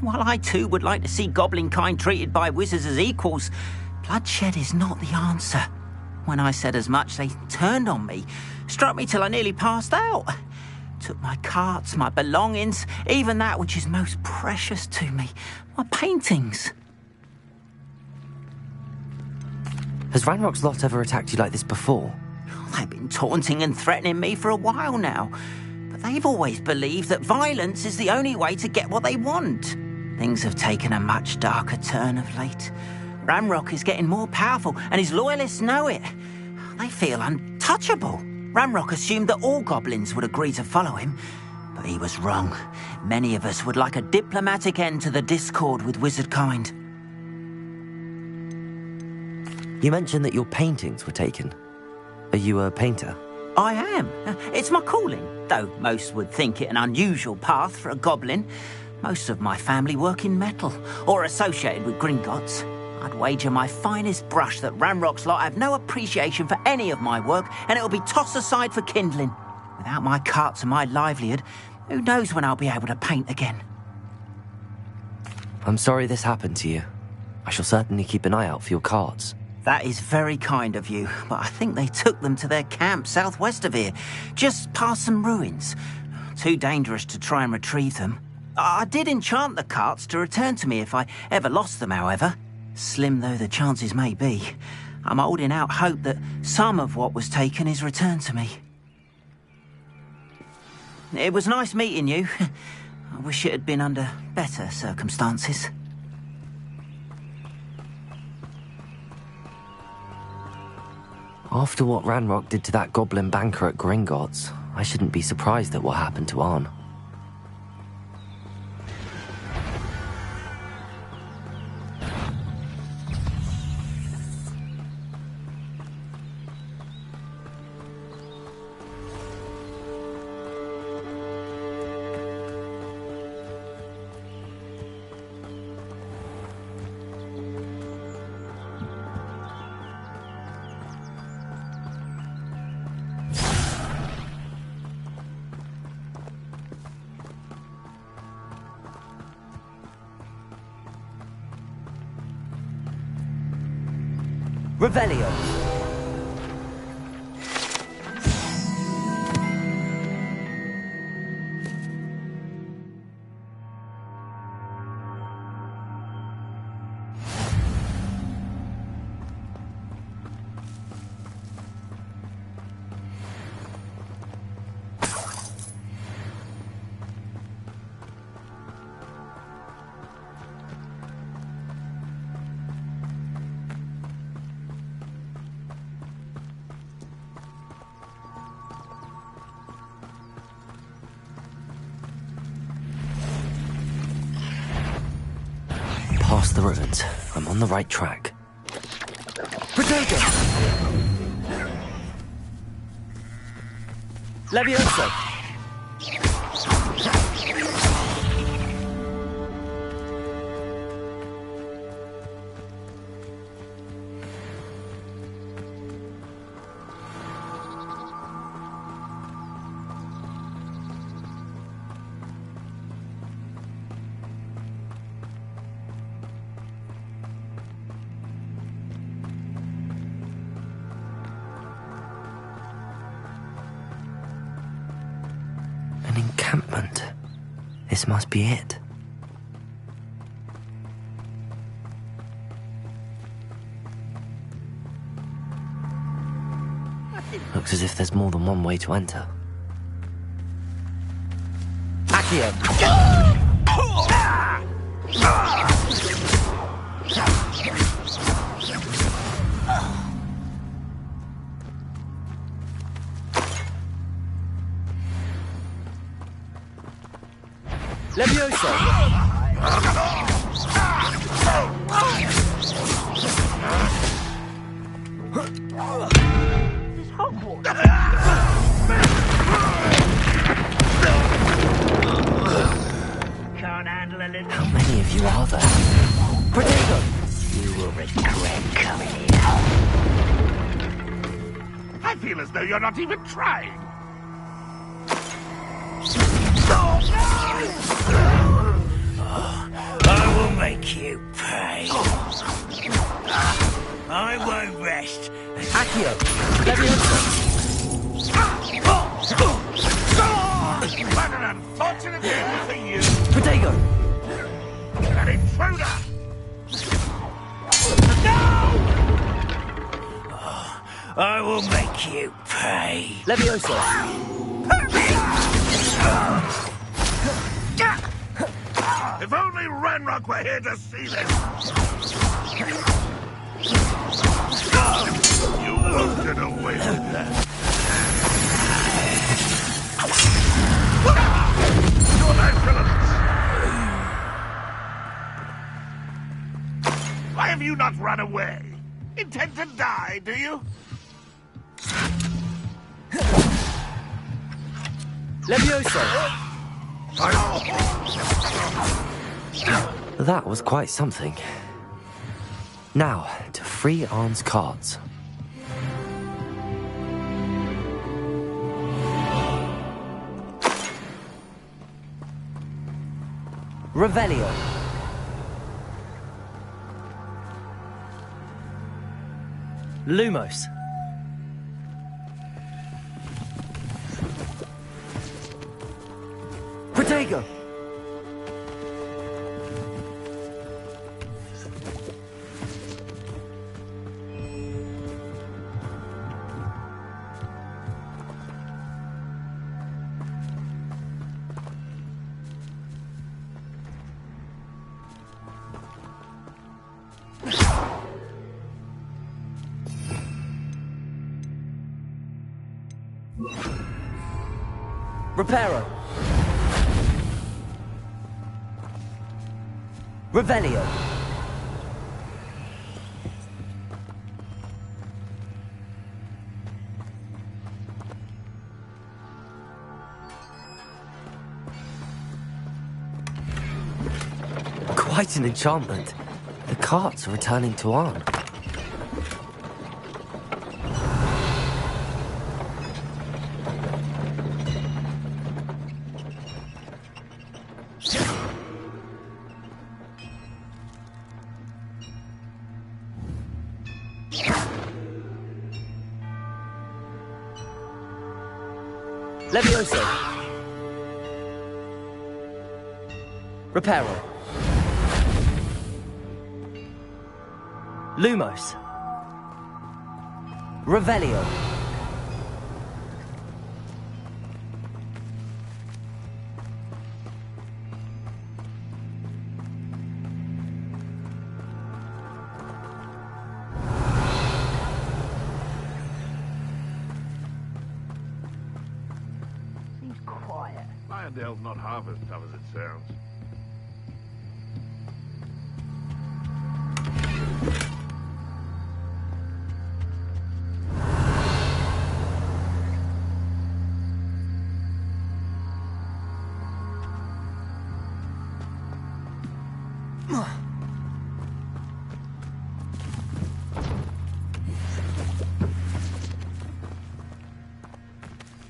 While I too would like to see goblin kind treated by wizards as equals, bloodshed is not the answer. When I said as much, they turned on me, struck me till I nearly passed out. Took my carts, my belongings, even that which is most precious to me, my paintings. Has Ranrock's lot ever attacked you like this before? They've been taunting and threatening me for a while now, but they've always believed that violence is the only way to get what they want. Things have taken a much darker turn of late. Ranrock is getting more powerful, and his loyalists know it. They feel untouchable. Ranrock assumed that all goblins would agree to follow him, but he was wrong. Many of us would like a diplomatic end to the discord with wizard kind. You mentioned that your paintings were taken. Are you a painter? I am. It's my calling, though most would think it an unusual path for a goblin. Most of my family work in metal, or associated with Gringotts. I'd wager my finest brush that Ranrock's lot have no appreciation for any of my work, and it'll be tossed aside for kindling. Without my carts and my livelihood, who knows when I'll be able to paint again? I'm sorry this happened to you. I shall certainly keep an eye out for your carts. That is very kind of you, but I think they took them to their camp southwest of here, just past some ruins. Too dangerous to try and retrieve them. I did enchant the carts to return to me if I ever lost them, however. Slim though the chances may be, I'm holding out hope that some of what was taken is returned to me. It was nice meeting you. I wish it had been under better circumstances. After what Ranrock did to that goblin banker at Gringotts, I shouldn't be surprised at what happened to Arn. Revelio. Past the ruins. I'm on the right track. Potato! Levioso! An encampment. This must be it. Looks as if there's more than one way to enter. Accio! Levioso! Can't handle a little. How many of you are there? Potato! You will regret coming here. I feel as though you're not even trying. make you pay. I won't rest. Accio. Leviosa. What an unfortunate end for you! Protego. An intruder! I will make you pay. Leviosa. If only Ranrock were here to see this! You won't get away with that. You're my villains! Why have you not run away? Intend to die, do you? Leviosa. That was quite something. Now, to free Arn's cards. Revelio. Lumos. Protego. Reparo. Revelio. Quite an enchantment. The carts are returning to Arn. Leviosa. Reparo. Lumos. Revelio. Irondale's not half as tough as it sounds.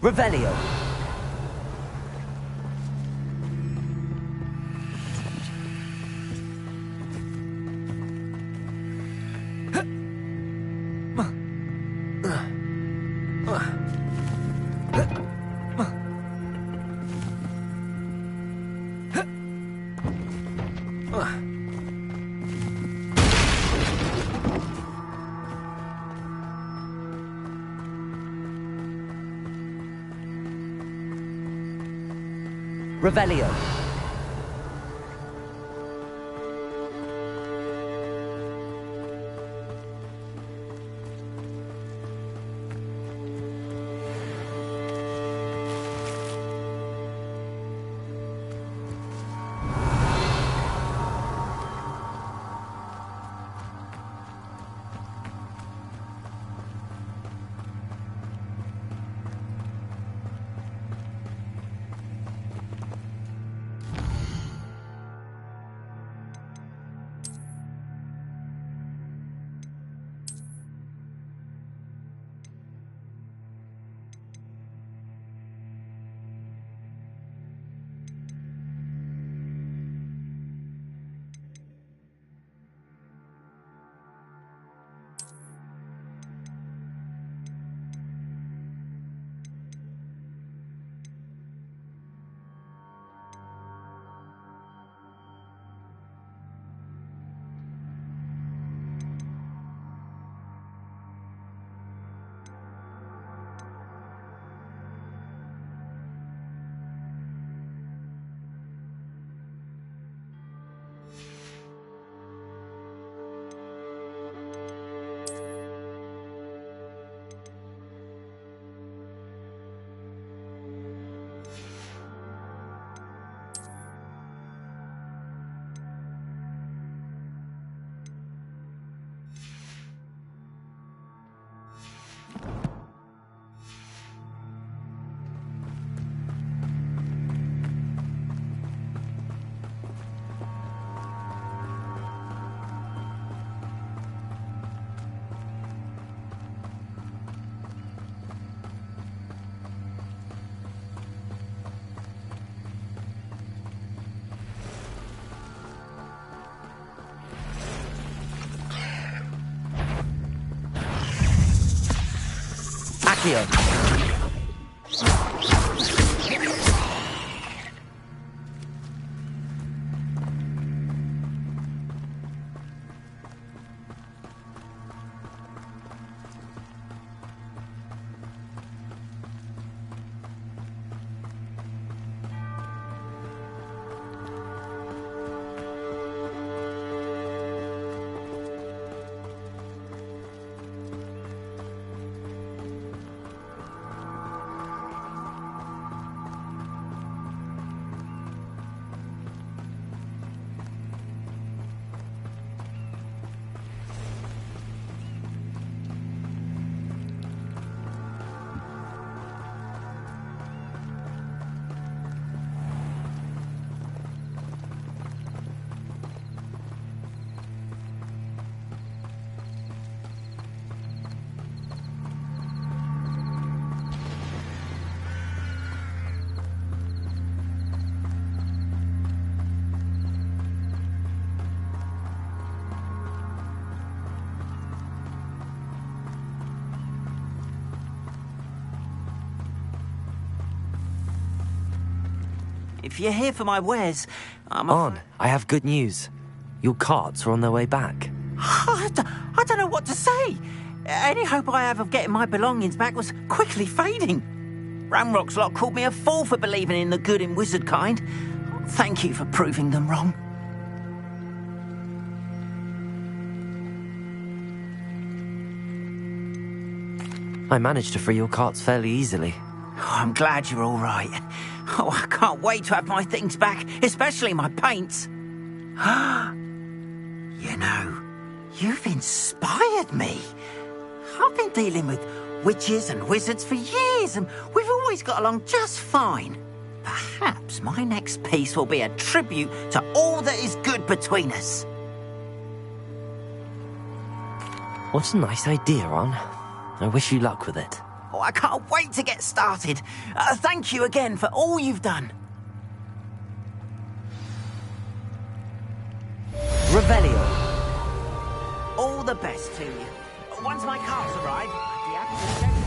Revelio. Revelio. Accio. If you're here for my wares, On, I have good news. Your carts are on their way back. I don't know what to say. Any hope I have of getting my belongings back was quickly fading. Ramrock's lot called me a fool for believing in the good in wizard kind. Thank you for proving them wrong. I managed to free your carts fairly easily. Oh, I'm glad you're all right. Oh, I can't wait to have my things back, especially my paints. You know, you've inspired me. I've been dealing with witches and wizards for years, and we've always got along just fine. Perhaps my next piece will be a tribute to all that is good between us. What a nice idea, On. I wish you luck with it. Oh, I can't wait to get started. Thank you again for all you've done. Revelio. All the best to you. Once my carts arrive, I'd be happy to send them.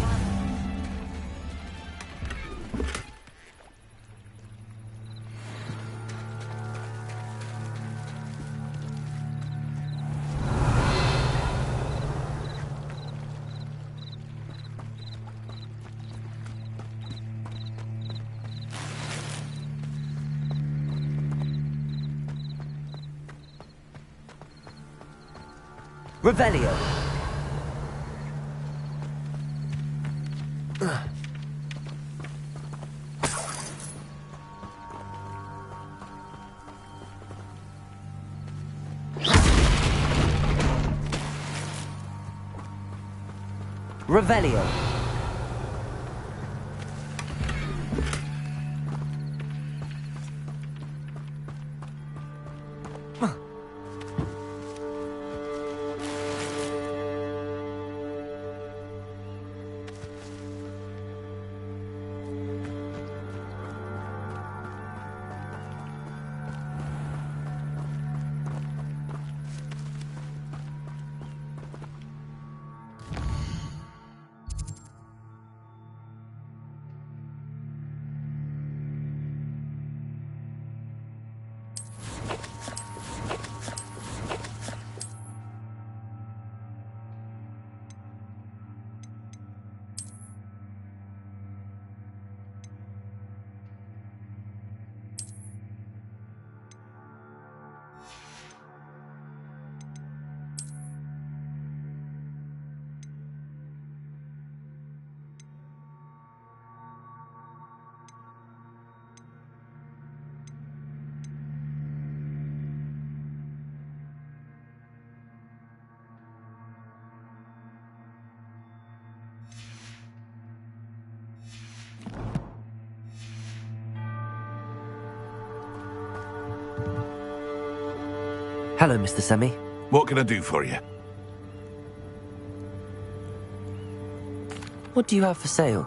Revelio. Revelio. Hello, Mr. Semi. What can I do for you? What do you have for sale?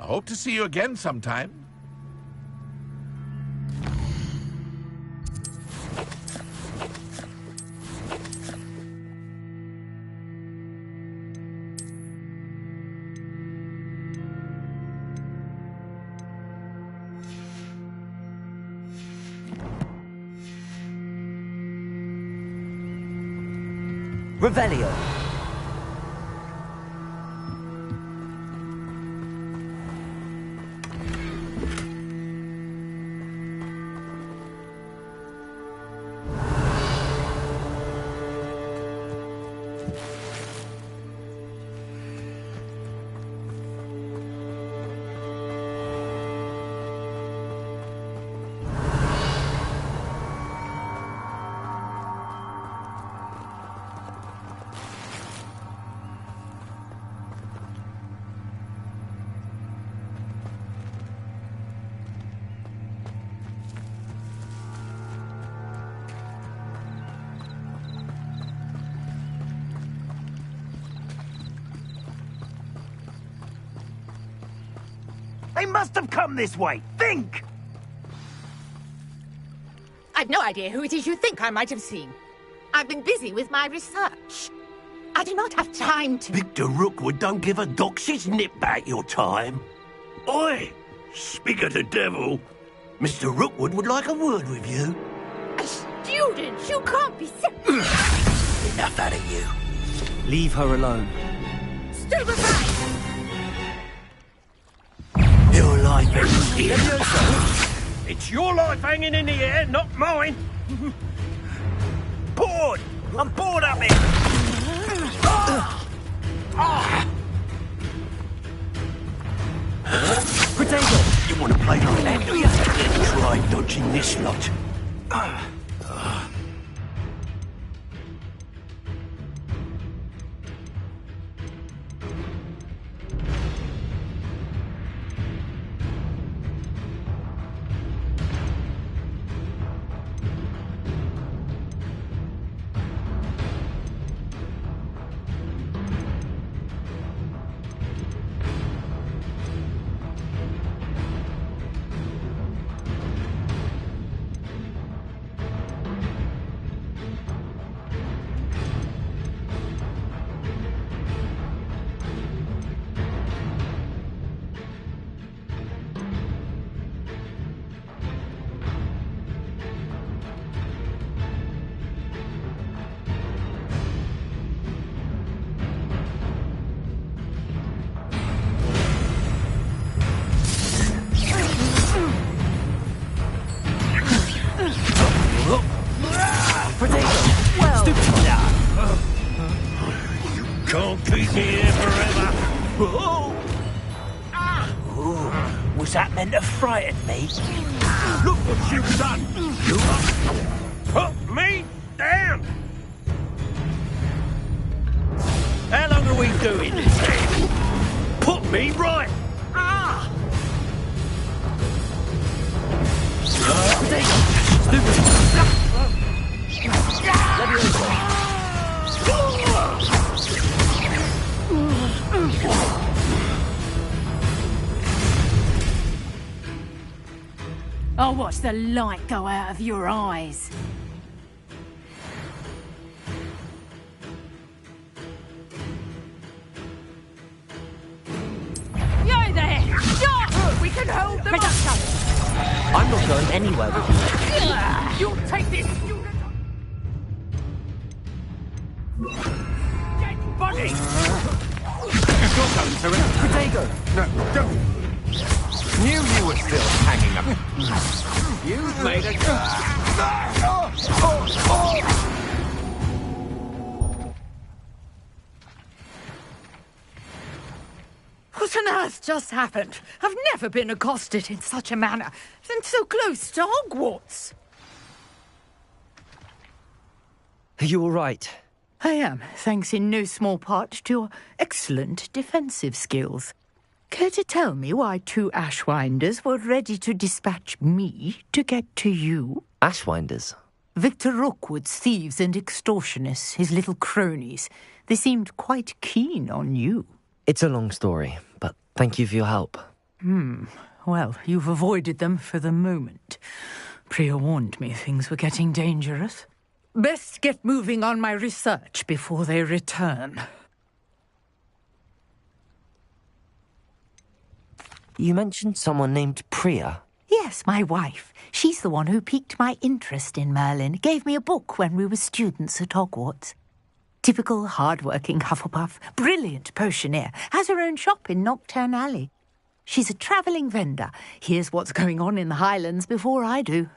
I hope to see you again sometime. Revelio. They must have come this way. Think! I've no idea who it is you think I might have seen. I've been busy with my research. I do not have time to... Victor Rookwood don't give a doxy's nip back your time. Oi! Speak of the devil. Mr. Rookwood would like a word with you. A student? You can't be so... Enough out of you. Leave her alone. Stupefy! Your life is here. It's your life hanging in the air, not mine. Bored! I'm bored of it! Potato! You want to play like that, do you? Try dodging this lot. Can't keep me here forever. Was that meant to frighten me? Look what you've done. You put me down. How long are we doing this then? Put me right. I'll watch the light go out of your eyes. Yo there! Stop! We can hold them up! I'm not going anywhere with you. You'll take this! Dead body! You're going to it. Potato! No, don't. Knew you were still hanging up. You've made a... What on earth just happened? I've never been accosted in such a manner, and so close to Hogwarts. Are you all right? I am, thanks in no small part to your excellent defensive skills. Care to tell me why two Ashwinders were ready to dispatch me to get to you? Ashwinders? Victor Rookwood's thieves and extortionists, his little cronies. They seemed quite keen on you. It's a long story, but thank you for your help. Well, you've avoided them for the moment. Priya warned me things were getting dangerous. Best get moving on my research before they return. You mentioned someone named Priya. Yes, my wife. She's the one who piqued my interest in Merlin. Gave me a book when we were students at Hogwarts. Typical hard-working Hufflepuff, brilliant potioneer, has her own shop in Nocturne Alley. She's a travelling vendor. Hears what's going on in the Highlands before I do.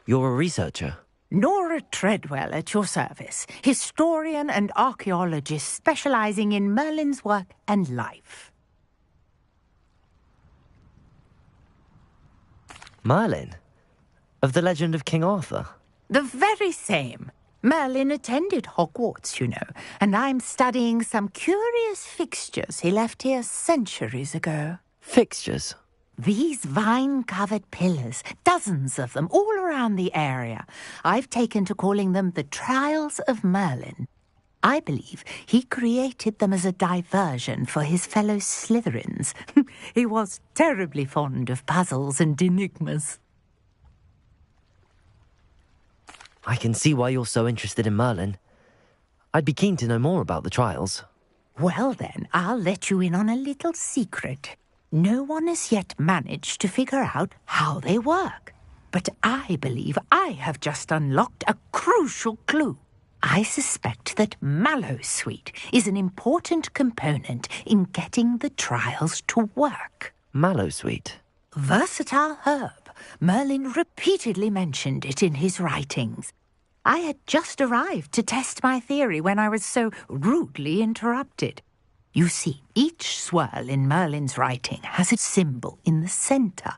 You're a researcher? Nora Treadwell at your service, historian and archaeologist specialising in Merlin's work and life. Merlin? Of the legend of King Arthur? The very same. Merlin attended Hogwarts, you know, and I'm studying some curious fixtures he left here centuries ago. Fixtures? These vine-covered pillars, dozens of them, all around the area. I've taken to calling them the Trials of Merlin. I believe he created them as a diversion for his fellow Slytherins. He was terribly fond of puzzles and enigmas. I can see why you're so interested in Merlin. I'd be keen to know more about the trials. Well then, I'll let you in on a little secret. No one has yet managed to figure out how they work. But I believe I have just unlocked a crucial clue. I suspect that Mallowsweet is an important component in getting the trials to work. Mallowsweet? Versatile herb. Merlin repeatedly mentioned it in his writings. I had just arrived to test my theory when I was so rudely interrupted. You see, each swirl in Merlin's writing has a symbol in the centre.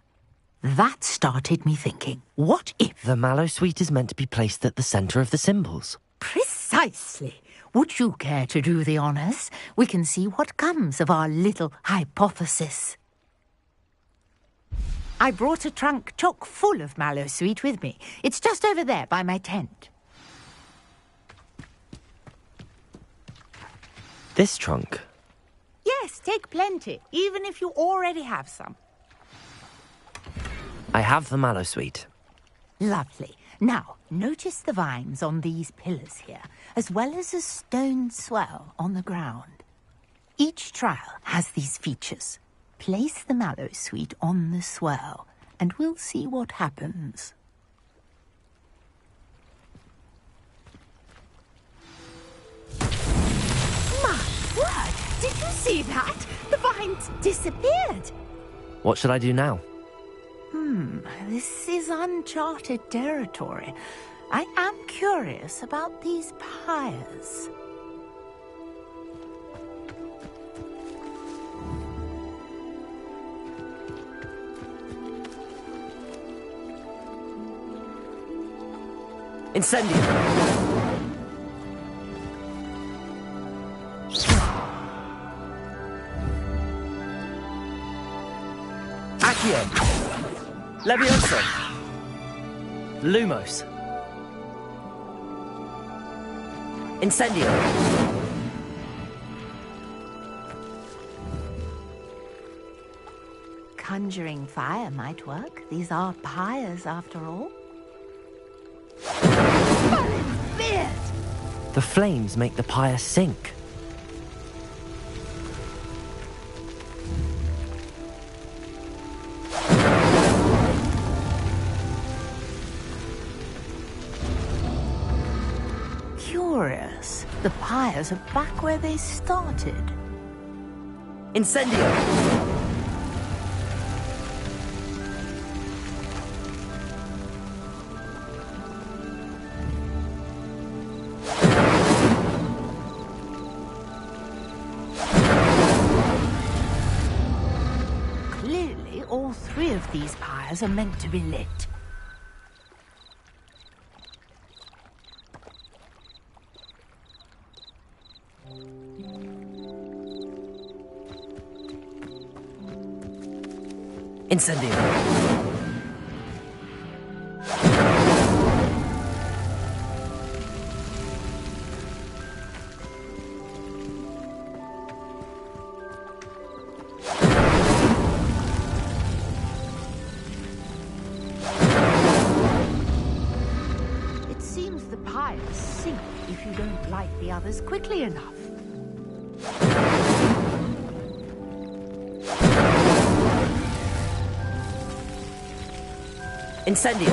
That started me thinking, what if... The Mallowsweet is meant to be placed at the centre of the symbols. Precisely. Would you care to do the honours? We can see what comes of our little hypothesis. I brought a trunk chock full of Mallowsweet with me. It's just over there by my tent. This trunk? Yes, take plenty, even if you already have some. I have the Mallowsweet. Lovely. Now, notice the vines on these pillars here, as well as a stone swell on the ground. Each trial has these features. Place the Mallowsweet on the swell, and we'll see what happens. My word! Did you see that? The vines disappeared! What should I do now? This is uncharted territory. I am curious about these pyres. Incendio! Accio! Levioso! Lumos! Incendio! Conjuring fire might work. These are pyres, after all. The flames make the pyre sink. Curious. The pyres are back where they started. Incendio! Clearly, all three of these pyres are meant to be lit. Incendio! if you don't like the others quickly enough. Incendio.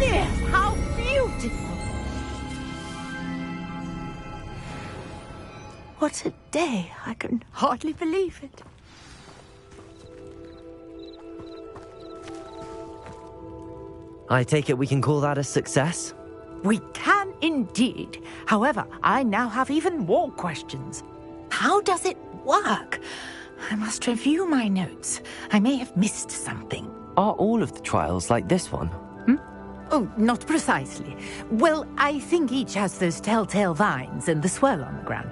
Yes, how beautiful! What a day! I can hardly believe it. I take it we can call that a success? We can indeed. However, I now have even more questions. How does it work? I must review my notes. I may have missed something. Are all of the trials like this one? Oh, not precisely. Well, I think each has those telltale vines and the swirl on the ground.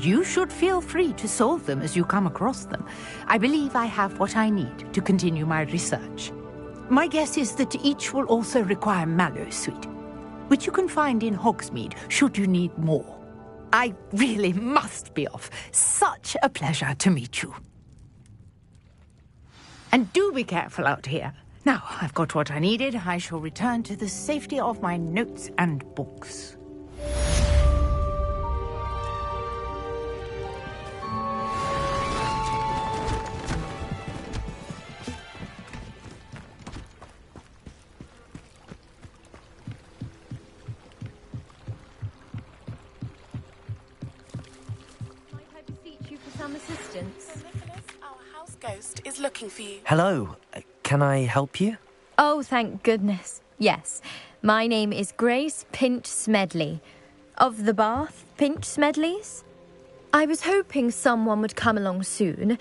You should feel free to solve them as you come across them. I believe I have what I need to continue my research. My guess is that each will also require mallow sweet, which you can find in Hogsmeade should you need more. I really must be off. Such a pleasure to meet you. And do be careful out here. Now, I've got what I needed. I shall return to the safety of my notes and books. Might I beseech you for some assistance? Nicholas, our house ghost is looking for you. Hello, can I help you? Oh, thank goodness. Yes. My name is Grace Pinch Smedley. Of the Bath Pinch Smedleys? I was hoping someone would come along soon.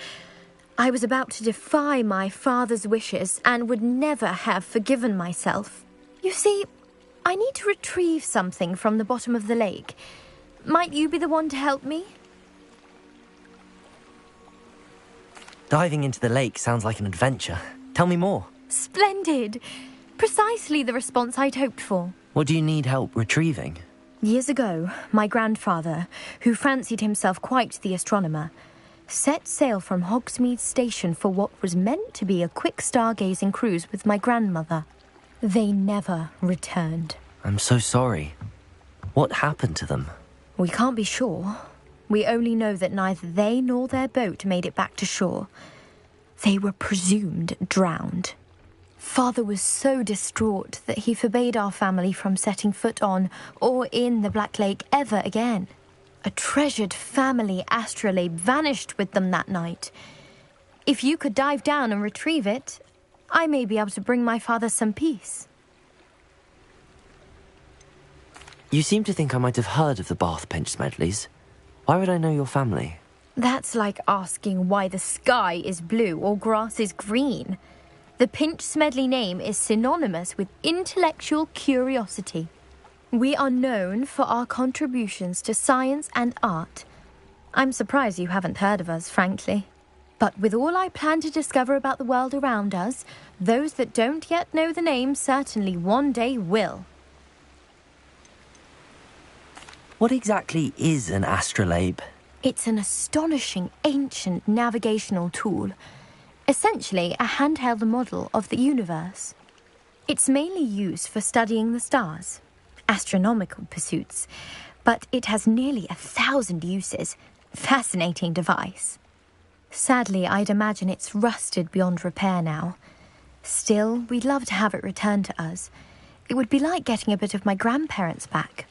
I was about to defy my father's wishes and would never have forgiven myself. You see, I need to retrieve something from the bottom of the lake. Might you be the one to help me? Diving into the lake sounds like an adventure. Tell me more. Splendid! Precisely the response I'd hoped for. What do you need help retrieving? Years ago, my grandfather, who fancied himself quite the astronomer, set sail from Hogsmeade Station for what was meant to be a quick stargazing cruise with my grandmother. They never returned. I'm so sorry. What happened to them? We can't be sure. We only know that neither they nor their boat made it back to shore. They were presumed drowned. Father was so distraught that he forbade our family from setting foot on or in the Black Lake ever again. A treasured family astrolabe vanished with them that night. If you could dive down and retrieve it, I may be able to bring my father some peace. You seem to think I might have heard of the Bath Pinch Smedleys. Why would I know your family? That's like asking why the sky is blue or grass is green. The Pinch Smedley name is synonymous with intellectual curiosity. We are known for our contributions to science and art. I'm surprised you haven't heard of us, frankly. But with all I plan to discover about the world around us, those that don't yet know the name certainly one day will. What exactly is an astrolabe? It's an astonishing ancient navigational tool. Essentially, a handheld model of the universe. It's mainly used for studying the stars, astronomical pursuits, but it has nearly 1,000 uses. Fascinating device. Sadly, I'd imagine it's rusted beyond repair now. Still, we'd love to have it returned to us. It would be like getting a bit of my grandparents back.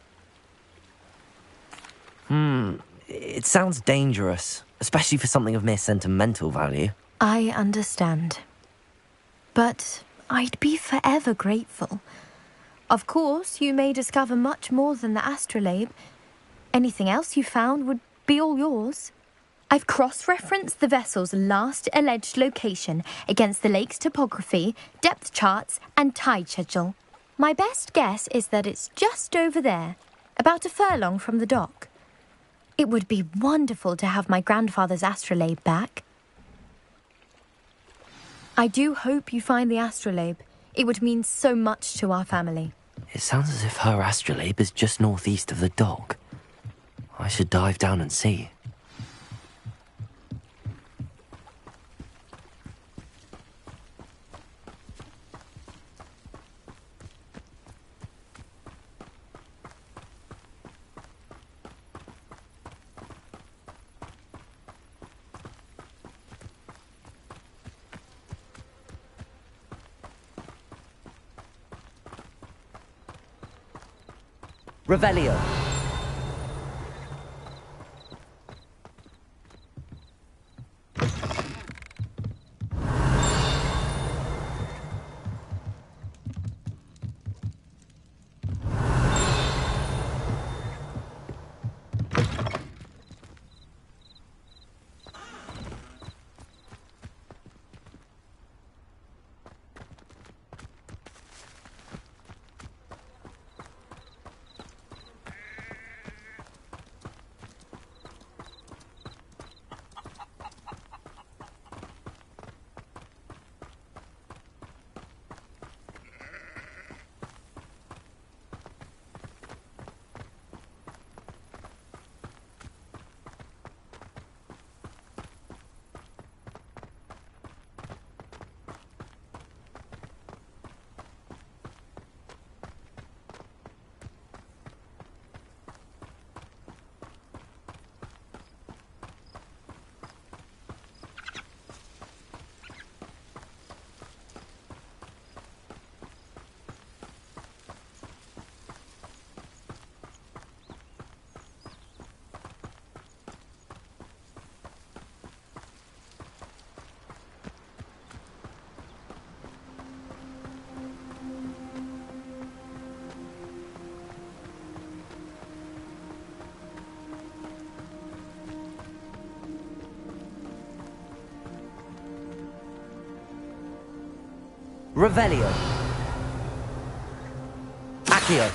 It sounds dangerous, especially for something of mere sentimental value. I understand. But I'd be forever grateful. Of course, you may discover much more than the astrolabe. Anything else you found would be all yours. I've cross-referenced the vessel's last alleged location against the lake's topography, depth charts, and tide schedule. My best guess is that it's just over there, about a furlong from the dock. It would be wonderful to have my grandfather's astrolabe back. I do hope you find the astrolabe. It would mean so much to our family. It sounds as if her astrolabe is just northeast of the dock. I should dive down and see. Revelio. Revelio. Accio.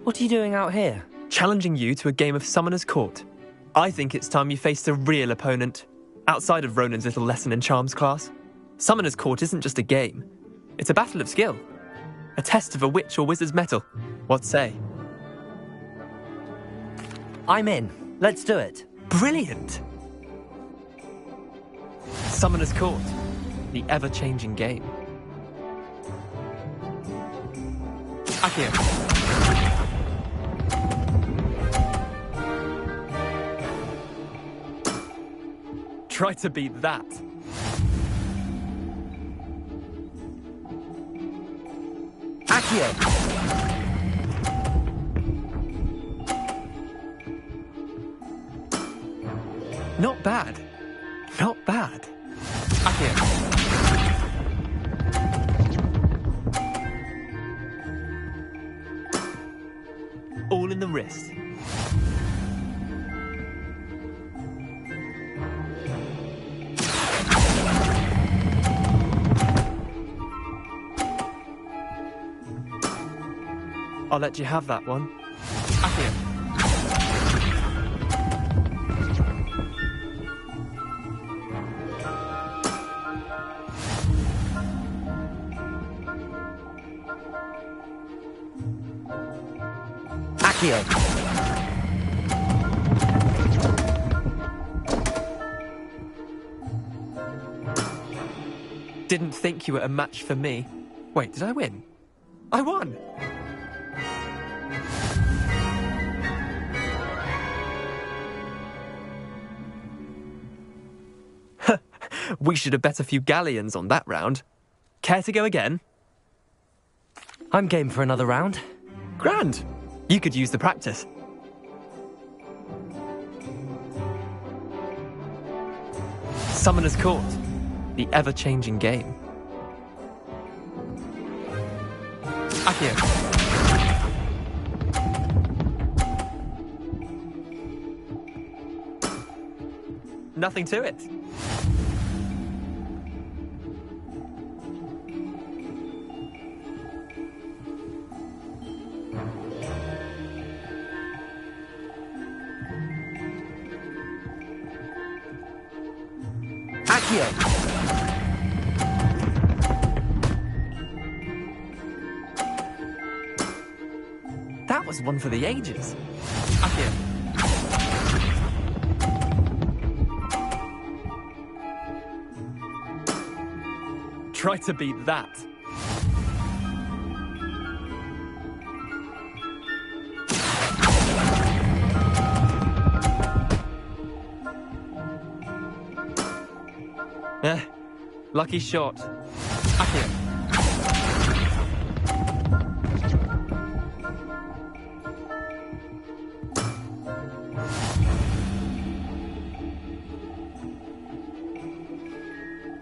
What are you doing out here? Challenging you to a game of Summoner's Court. I think it's time you faced a real opponent, outside of Ronan's little lesson in charms class. Summoner's Court isn't just a game. It's a battle of skill. A test of a witch or wizard's mettle. What say? I'm in. Let's do it. Brilliant! Summoner's Court. The ever-changing game. Accio. Try to beat that. Accio. Not bad. Not bad. Accio. All in the wrist. I'll let you have that one. Accio. Accio. Didn't think you were a match for me. Wait, did I win? I won! We should have bet a few galleons on that round. Care to go again? I'm game for another round. Grand! You could use the practice. Summoner's Court. The ever-changing game. Accio. Nothing to it. Accio. That was one for the ages. Accio. Try to beat that. Lucky shot. Accio.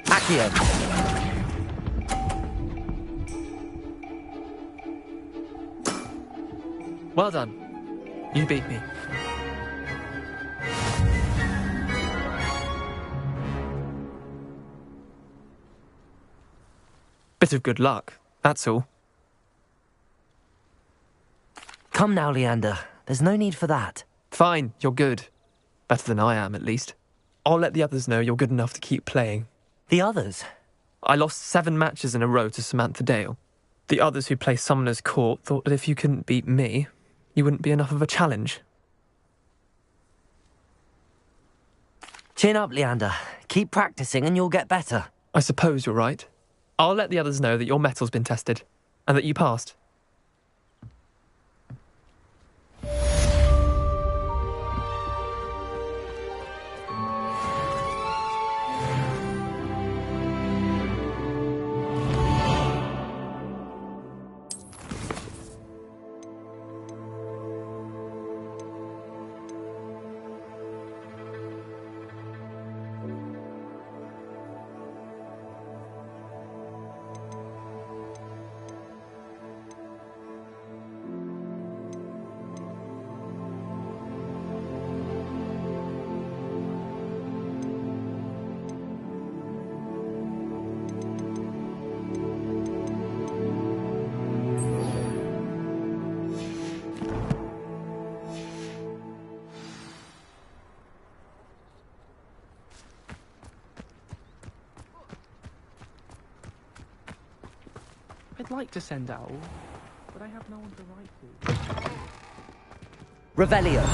Accio. Well done. You beat me. Bit of good luck, that's all. Come now, Leander. There's no need for that. Fine, you're good. Better than I am, at least. I'll let the others know you're good enough to keep playing. The others? I lost 7 matches in a row to Samantha Dale. The others who play Summoner's Court thought that if you couldn't beat me, you wouldn't be enough of a challenge. Chin up, Leander. Keep practicing and you'll get better. I suppose you're right. I'll let the others know that your metal's been tested, and that you passed. I'd like to send out, but I have no one to write to. Revelio.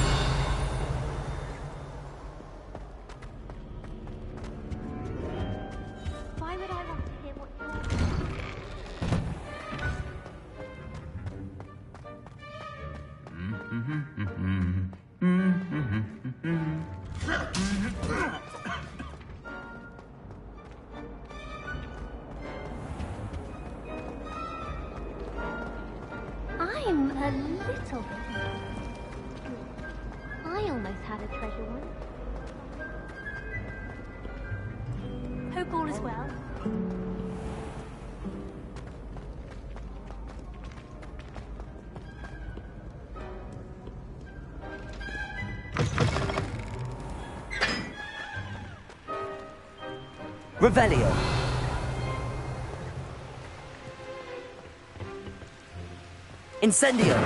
Why would I want to hear what I'm a little bit. I almost had a treasure once. Hope all is well. Revelio. Incendio.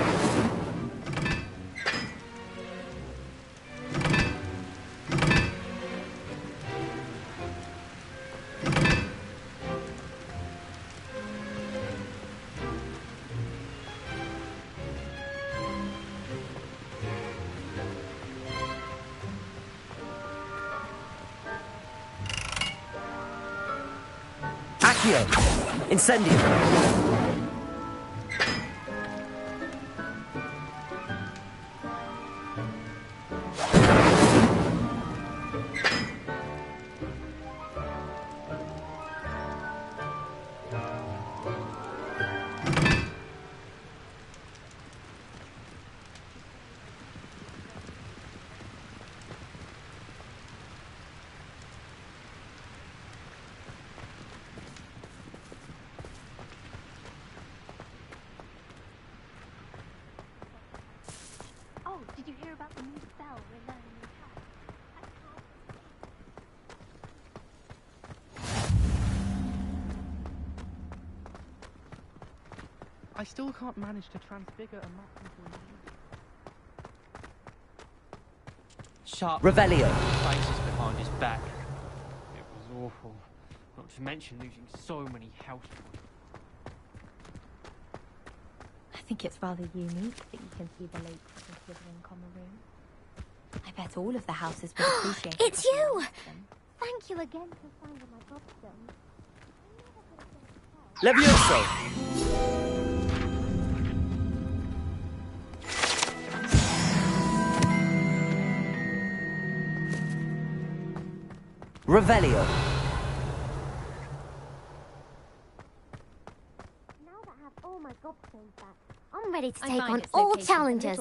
Accio! Incendio! Oh, did you hear about the new spell we're learning in I still can't manage to transfigure a map into a Sharp Revelio. Faces behind his back. It was awful. Not to mention losing so many house points. I think it's rather unique that you can see the lake from the Slytherin common room. I bet all of the houses would appreciate it. It's you! Thank you again for finding my gobstone. Levioso! Revelio. Now that I have all my gobstones back, I'm ready to take on all challenges.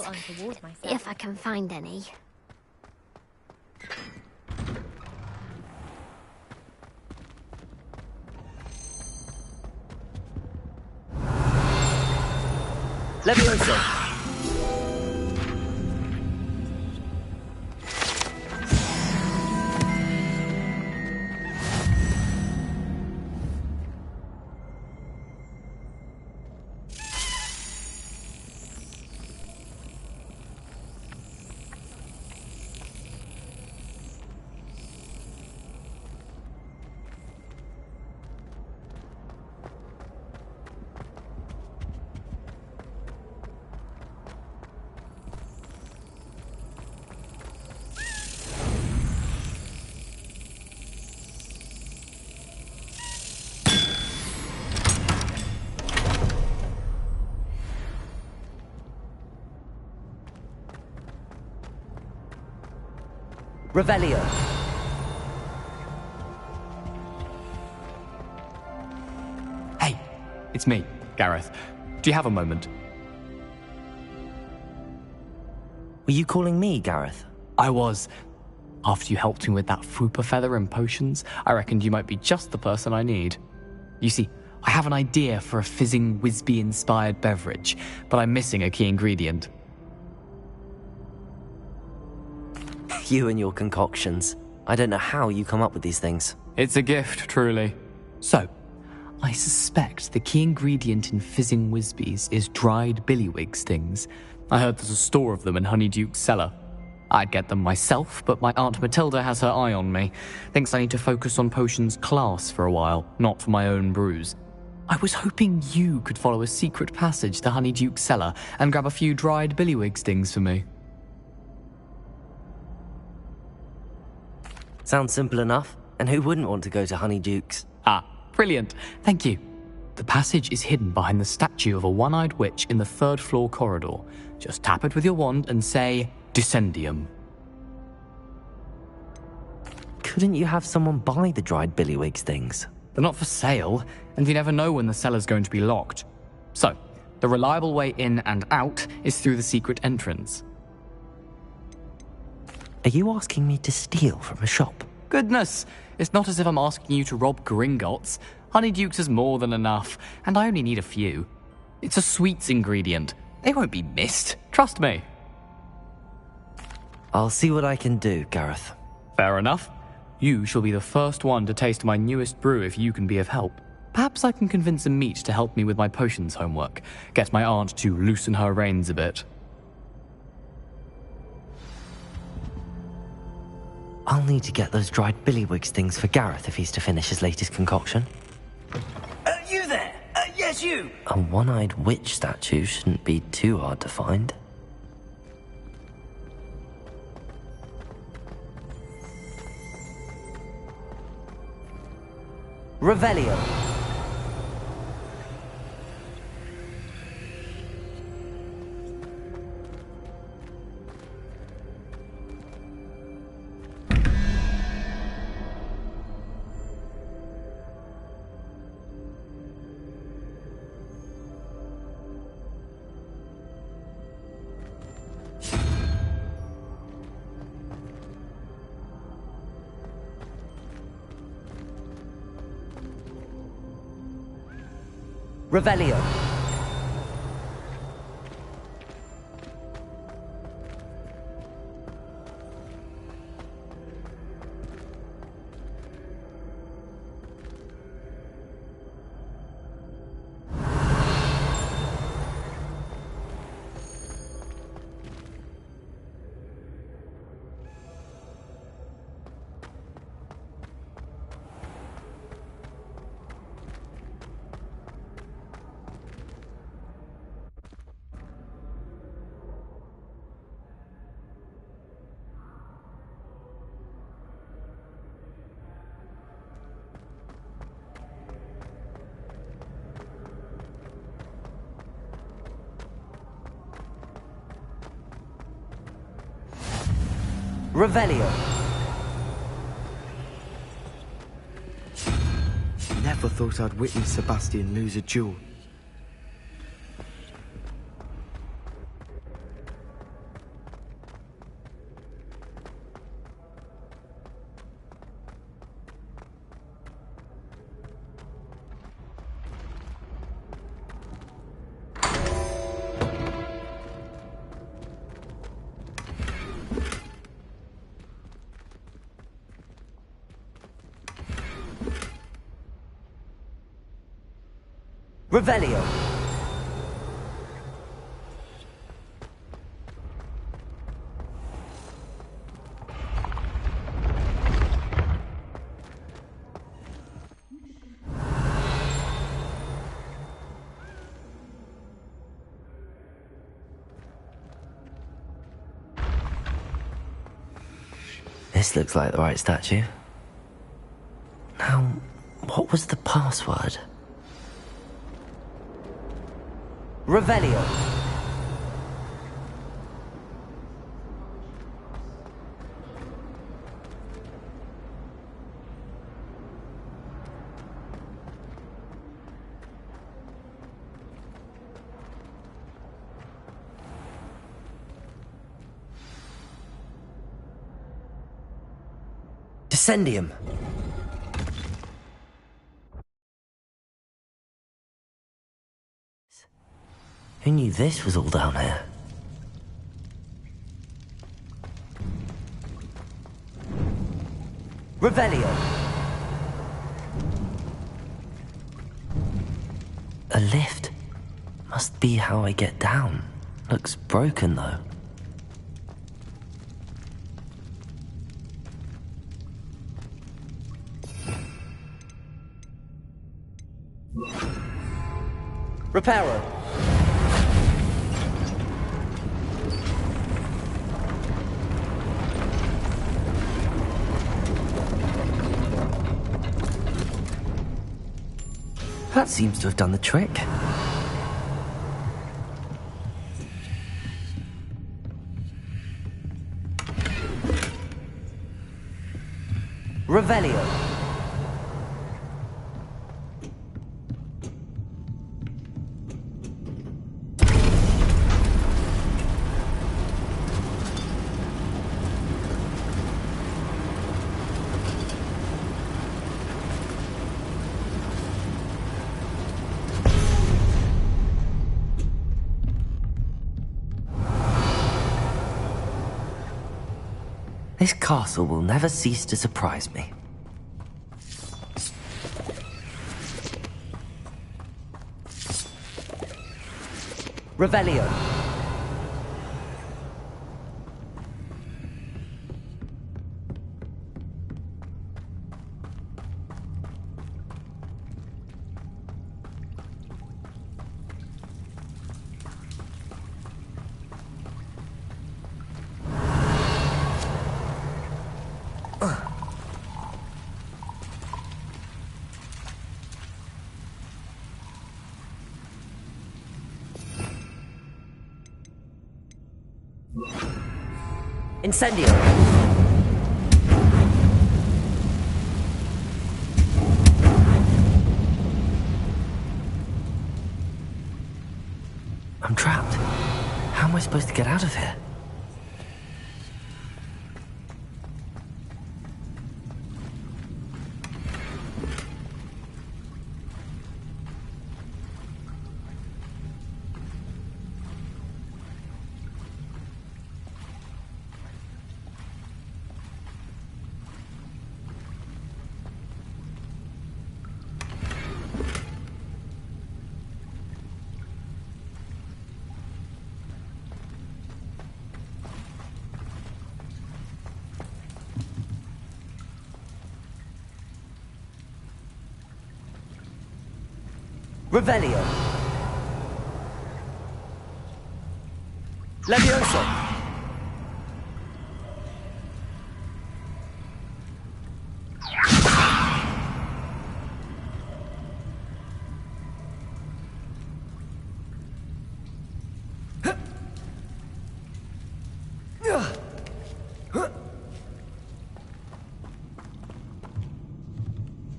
If I can find any. Levioso. Revelio. Hey, it's me, Gareth. Do you have a moment? Were you calling me, Gareth? I was. After you helped me with that Fupa feather and potions, I reckoned you might be just the person I need. You see, I have an idea for a fizzing Wisby-inspired beverage, but I'm missing a key ingredient. You and your concoctions. I don't know how you come up with these things. It's a gift, truly. So, I suspect the key ingredient in fizzing Wisbies is dried billywig stings. I heard there's a store of them in Honeyduke's cellar. I'd get them myself, but my Aunt Matilda has her eye on me. Thinks I need to focus on potions class for a while, not for my own brews. I was hoping you could follow a secret passage to Honeyduke's cellar and grab a few dried billywig stings for me. Sounds simple enough. And who wouldn't want to go to Honeyduke's? Ah, brilliant. Thank you. The passage is hidden behind the statue of a one-eyed witch in the third-floor corridor. Just tap it with your wand and say, Descendium. Couldn't you have someone buy the dried billywig stings? They're not for sale, and you never know when the cellar's going to be locked. So, the reliable way in and out is through the secret entrance. Are you asking me to steal from a shop? Goodness, it's not as if I'm asking you to rob Gringotts. Honeyduke's is more than enough, and I only need a few. It's a sweets ingredient. They won't be missed, trust me. I'll see what I can do, Gareth. Fair enough. You shall be the first one to taste my newest brew if you can be of help. Perhaps I can convince a meat to help me with my potions homework. Get my aunt to loosen her reins a bit. I'll need to get those dried billywig stings for Gareth if he's to finish his latest concoction. You there? Yes, you! A one-eyed witch statue shouldn't be too hard to find. Revelio. Revelio. Revelio. Never thought I'd witness Sebastian lose a duel. Revelio. This looks like the right statue. Now, what was the password? Revelio. Descendium. Who knew this was all down here? Revelio. A lift. Must be how I get down. Looks broken though. Reparo. That seems to have done the trick. Revelio. This castle will never cease to surprise me. Revelio. Incendio. I'm trapped. How am I supposed to get out of here? Revelio. Levioso.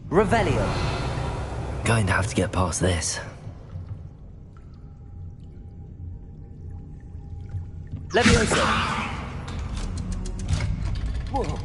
Revelio. Going to have to get past this. Levioso. Whoa.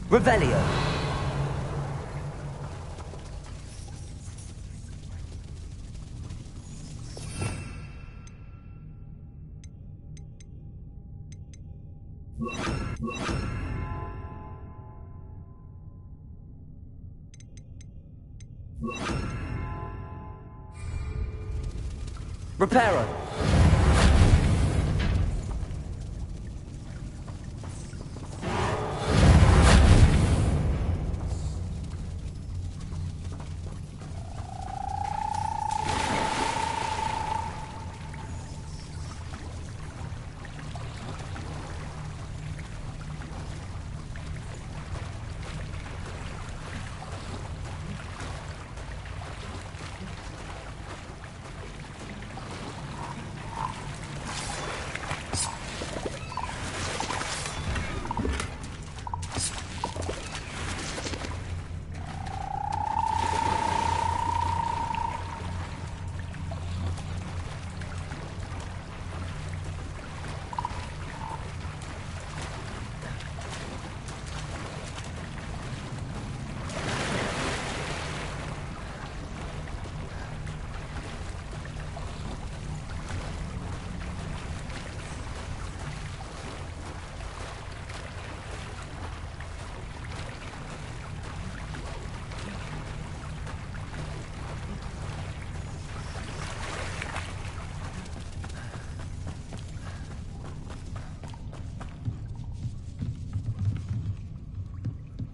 Revelio. Reparo.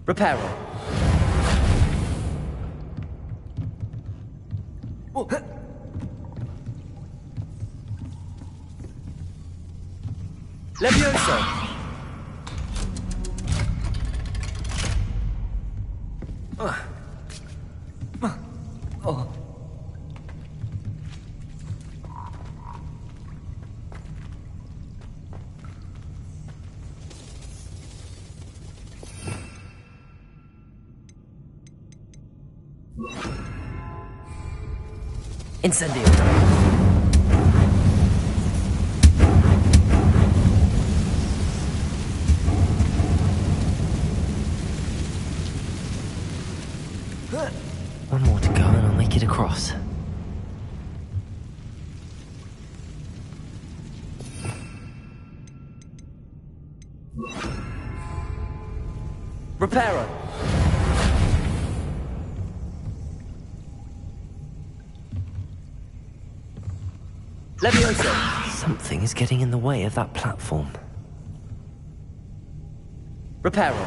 Reparo. Levioso. Oh. Incendio. One more to go and I'll make it across. Reparo. Levioso. Something is getting in the way of that platform. Reparo.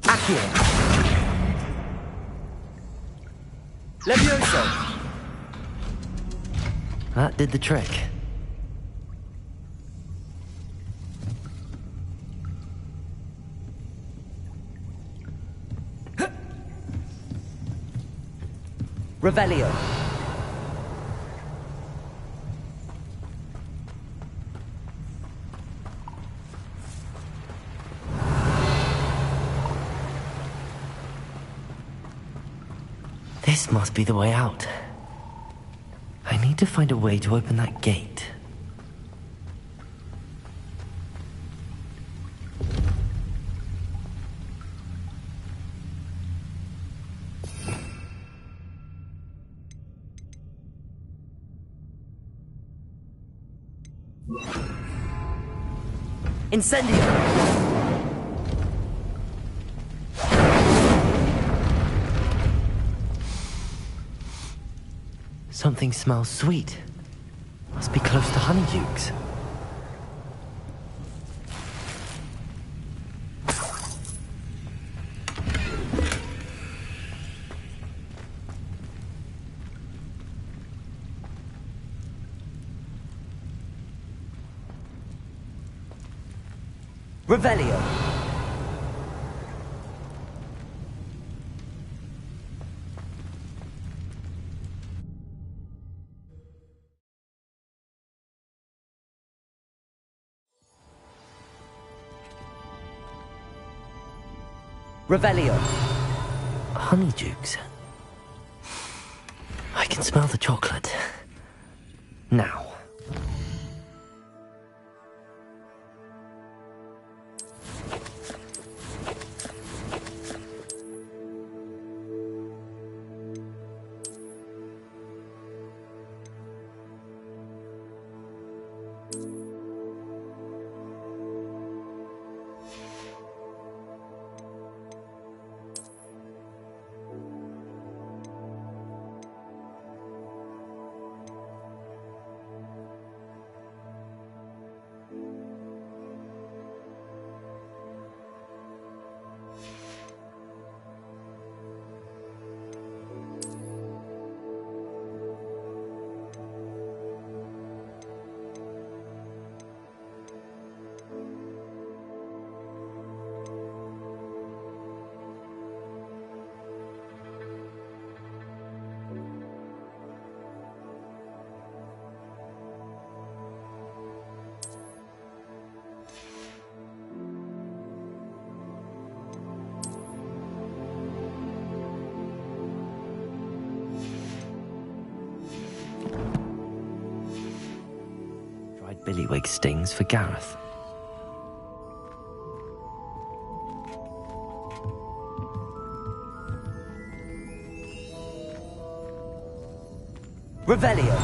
Accio. Levioso. That did the trick. Revelio. This must be the way out. I need to find a way to open that gate. Incendio! Something smells sweet. Must be close to Honeydukes. Revelio. Revelio. Honeydukes. I can smell the chocolate. Now. Billywig stings for Gareth. Revelio.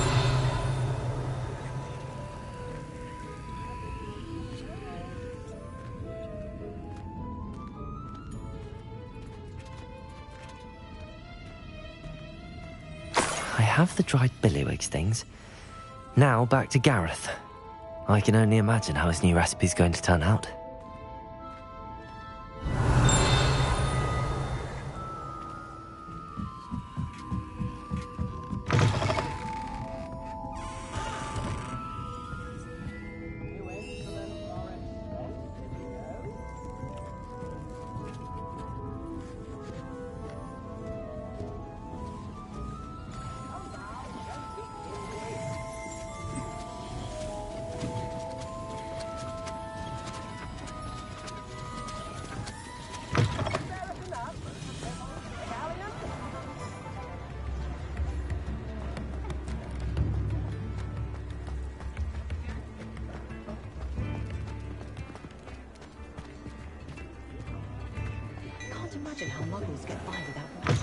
I have the dried billywig stings. Now back to Gareth. I can only imagine how his new recipe's going to turn out. Imagine how muggles get by without one.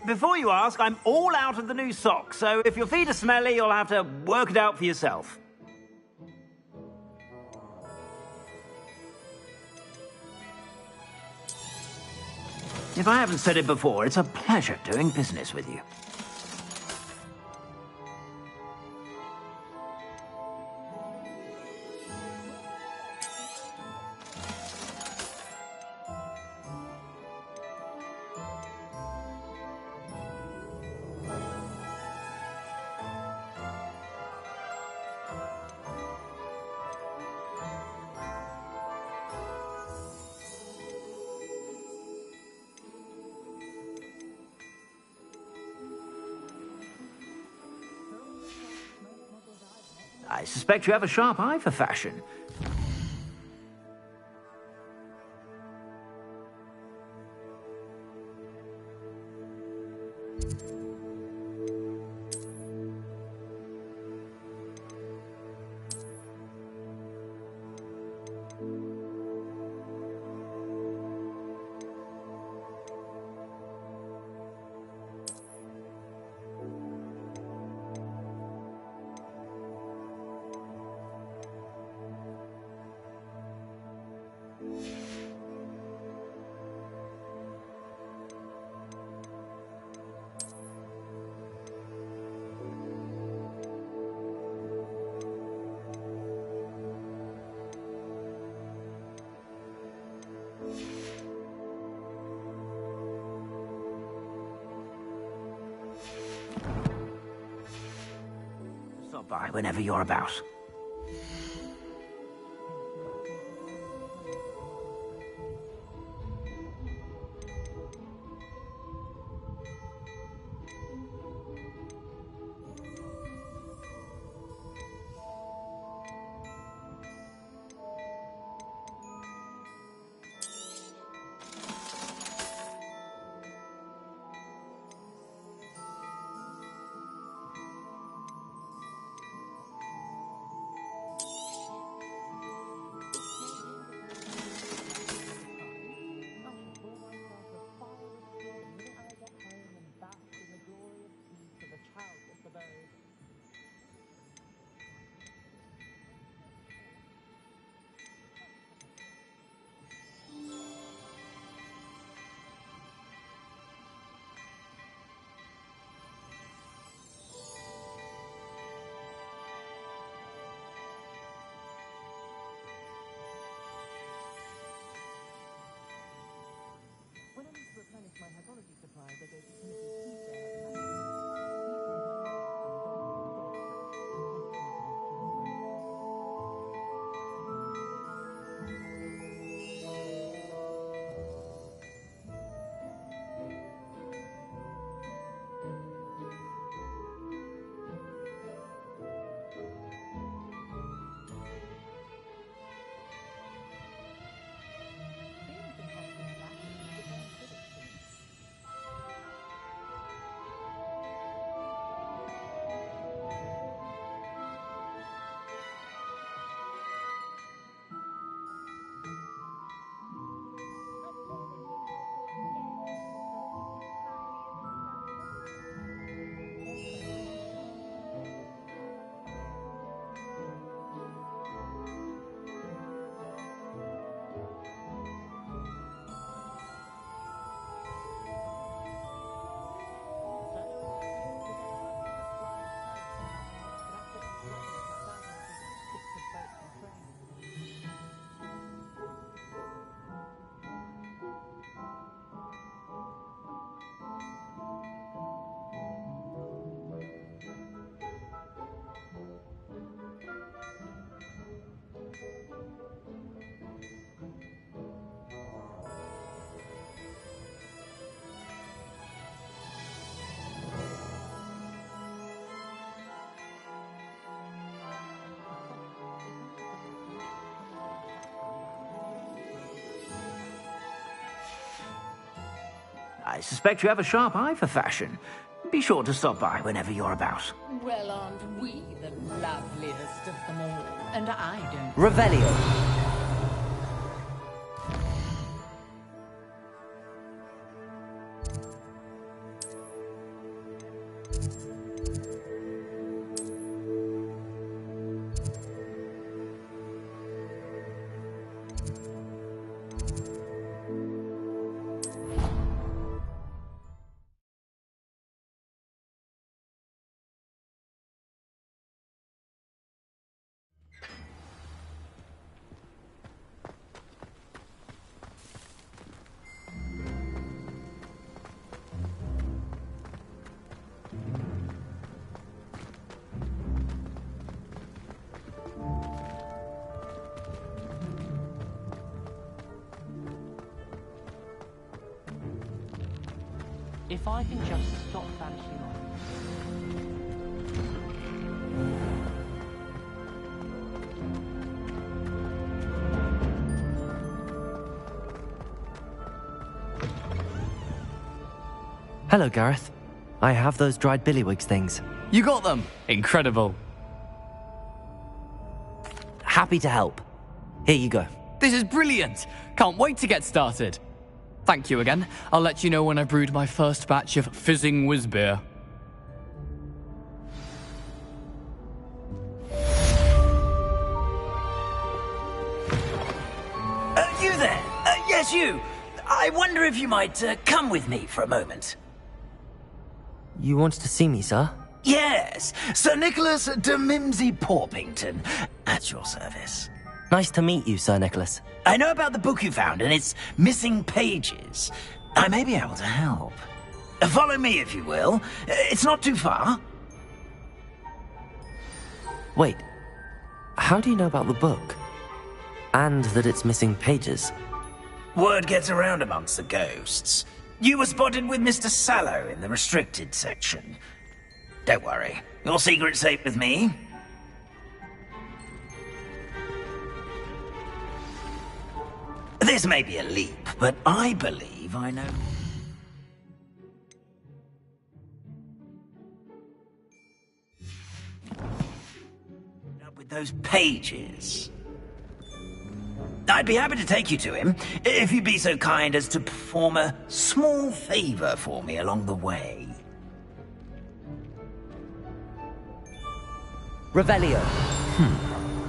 Before you ask, I'm all out of the new socks, so if your feet are smelly, you'll have to work it out for yourself. If I haven't said it before, it's a pleasure doing business with you. I suspect you have a sharp eye for fashion. by whenever you're about. When I need to replenish my herbology supplies, I go to Timothy's tea fair at the I suspect you have a sharp eye for fashion. Be sure to stop by whenever you're about. Well, aren't we the loveliest of them all? And I don't... Revelio. If I can just stop vanishing on. Hello, Gareth. I have those dried billywigs things. You got them! Incredible. Happy to help. Here you go. This is brilliant! Can't wait to get started. Thank you again. I'll let you know when I brewed my first batch of fizzing whizbeer. You there? Yes, you. I wonder if you might come with me for a moment. You wanted to see me, sir? Yes, Sir Nicholas de Mimsy Porpington, at your service. Nice to meet you, Sir Nicholas. I know about the book you found and its missing pages. I may be able to help. Follow me, if you will. It's not too far. Wait, how do you know about the book? And that it's missing pages? Word gets around amongst the ghosts. You were spotted with Mr. Sallow in the restricted section. Don't worry, your secret's safe with me. This may be a leap, but I believe I know. Up with those pages. I'd be happy to take you to him, if you'd be so kind as to perform a small favor for me along the way. Revelio.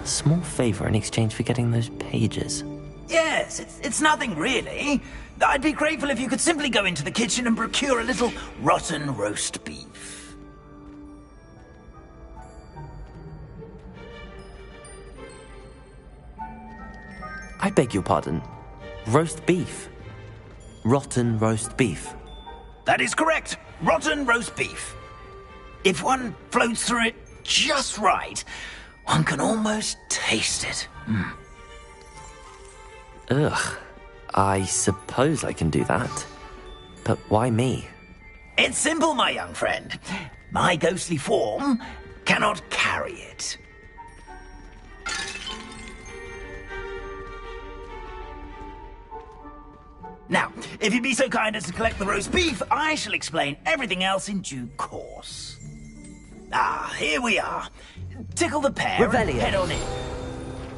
A small favor in exchange for getting those pages. Yes, it's nothing really. I'd be grateful if you could simply go into the kitchen and procure a little rotten roast beef. I beg your pardon. Roast beef. Rotten roast beef. That is correct. Rotten roast beef. If one floats through it just right, one can almost taste it. Ugh. I suppose I can do that. But why me? It's simple, my young friend. My ghostly form cannot carry it. Now, if you'd be so kind as to collect the roast beef, I shall explain everything else in due course. Ah, here we are. Tickle the pear and Revelio. head on in.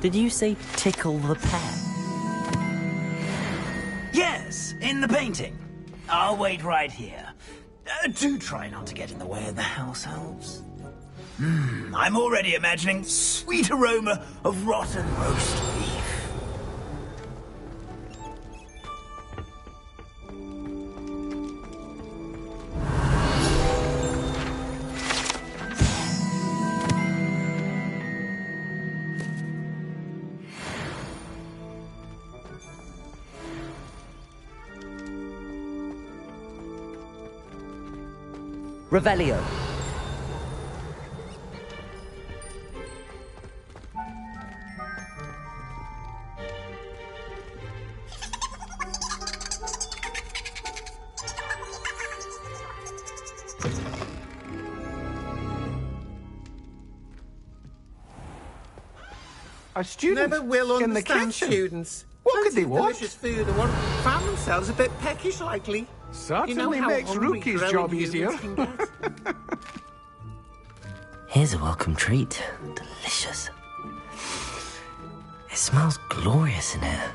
Did you say tickle the pear? Yes, in the painting. I'll wait right here. Do try not to get in the way of the house elves. I'm already imagining sweet aroma of rotten roast beef. Revelio. A student Never will in the understand kitchen. students. What could they want? Delicious food and found themselves a bit peckish likely. Certainly how makes hungry Rookie's growing job humans easier. can get. Here's a welcome treat. Delicious. It smells glorious in here.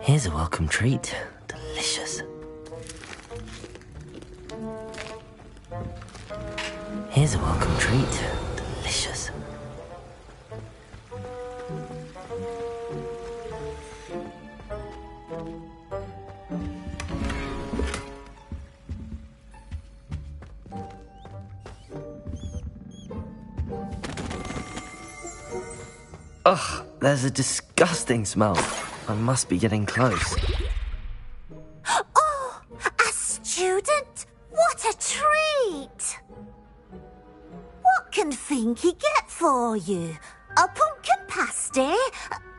Here's a welcome treat. Delicious. Here's a welcome treat. Delicious. Ugh, there's a disgusting smell. I must be getting close. Oh, a student? What a treat! What can Finky get for you? A pumpkin pasty?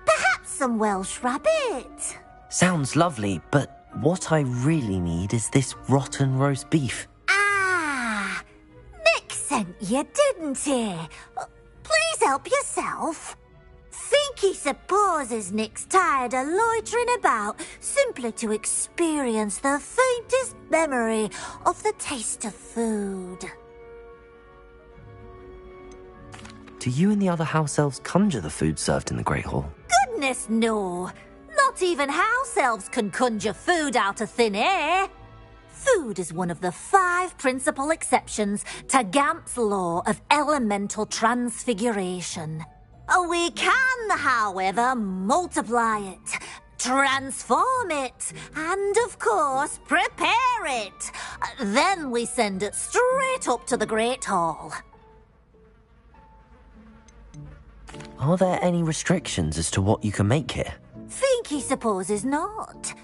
Perhaps some Welsh rabbit? Sounds lovely, but what I really need is this rotten roast beef. Ah, Nick sent you, didn't he? Please help yourself. Finky supposes Nick's tired of loitering about simply to experience the faintest memory of the taste of food. Do you and the other house elves conjure the food served in the Great Hall? Goodness, no. Not even house elves can conjure food out of thin air. Food is one of the 5 principal exceptions to Gamp's law of elemental transfiguration. We can, however, multiply it, transform it, and, of course, prepare it. Then we send it straight up to the Great Hall. Are there any restrictions as to what you can make here? Finky supposes not.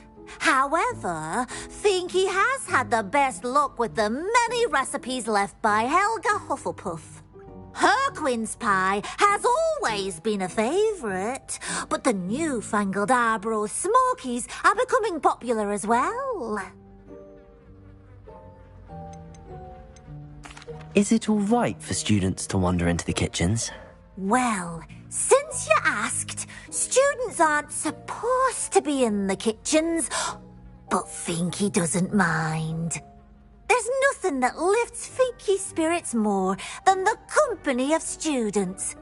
However, Finky has had the best luck with the many recipes left by Helga Hufflepuff. Her quince pie has always been a favourite, but the newfangled Arbroath Smokies are becoming popular as well. Is it all right for students to wander into the kitchens? Well, since you asked, students aren't supposed to be in the kitchens, but Finky doesn't mind. There's nothing that lifts Finky's spirits more than the company of students.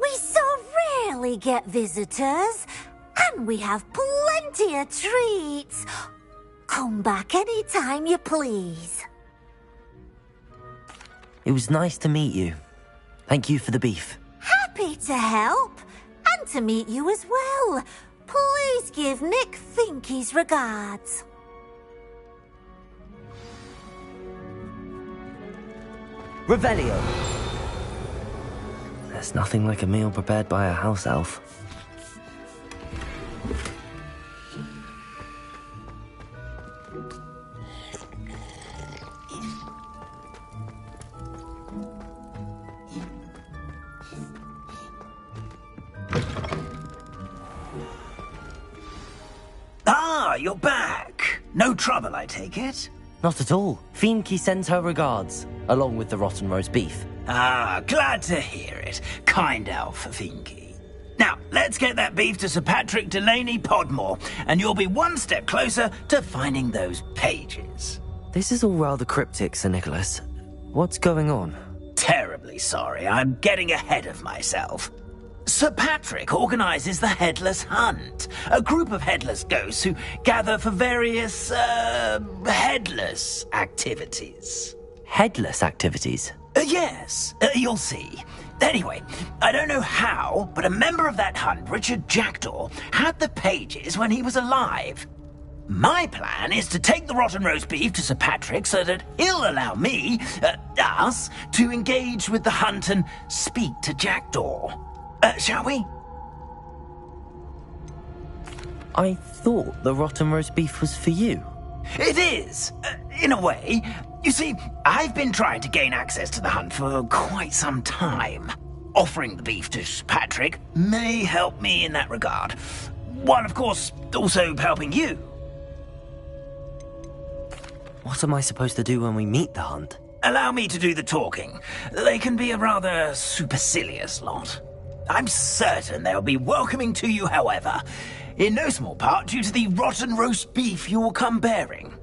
We so rarely get visitors, and we have plenty of treats. Come back any time you please. It was nice to meet you. Thank you for the beef. Happy to help, and to meet you as well. Please give Nick Finky's regards. Revelio. There's nothing like a meal prepared by a house elf. Ah, you're back. No trouble, I take it? Not at all. Finky sends her regards, along with the rotten roast beef. Ah, glad to hear it. Kind elf, Finky. Now, let's get that beef to Sir Patrick Delaney Podmore, and you'll be one step closer to finding those pages. This is all rather cryptic, Sir Nicholas. What's going on? Terribly sorry, I'm getting ahead of myself. Sir Patrick organises the Headless Hunt, a group of headless ghosts who gather for various, headless activities. Headless activities? Yes, you'll see. Anyway, I don't know how, but a member of that hunt, Richard Jackdaw, had the pages when he was alive. My plan is to take the rotten roast beef to Sir Patrick so that he'll allow me, us, to engage with the hunt and speak to Jackdaw. Shall we? I thought the rotten roast beef was for you. It is, in a way. You see, I've been trying to gain access to the hunt for quite some time. Offering the beef to Sir Patrick may help me in that regard. While, of course, also helping you. What am I supposed to do when we meet the hunt? Allow me to do the talking. They can be a rather supercilious lot. I'm certain they'll be welcoming to you, however, in no small part due to the rotten roast beef you will come bearing.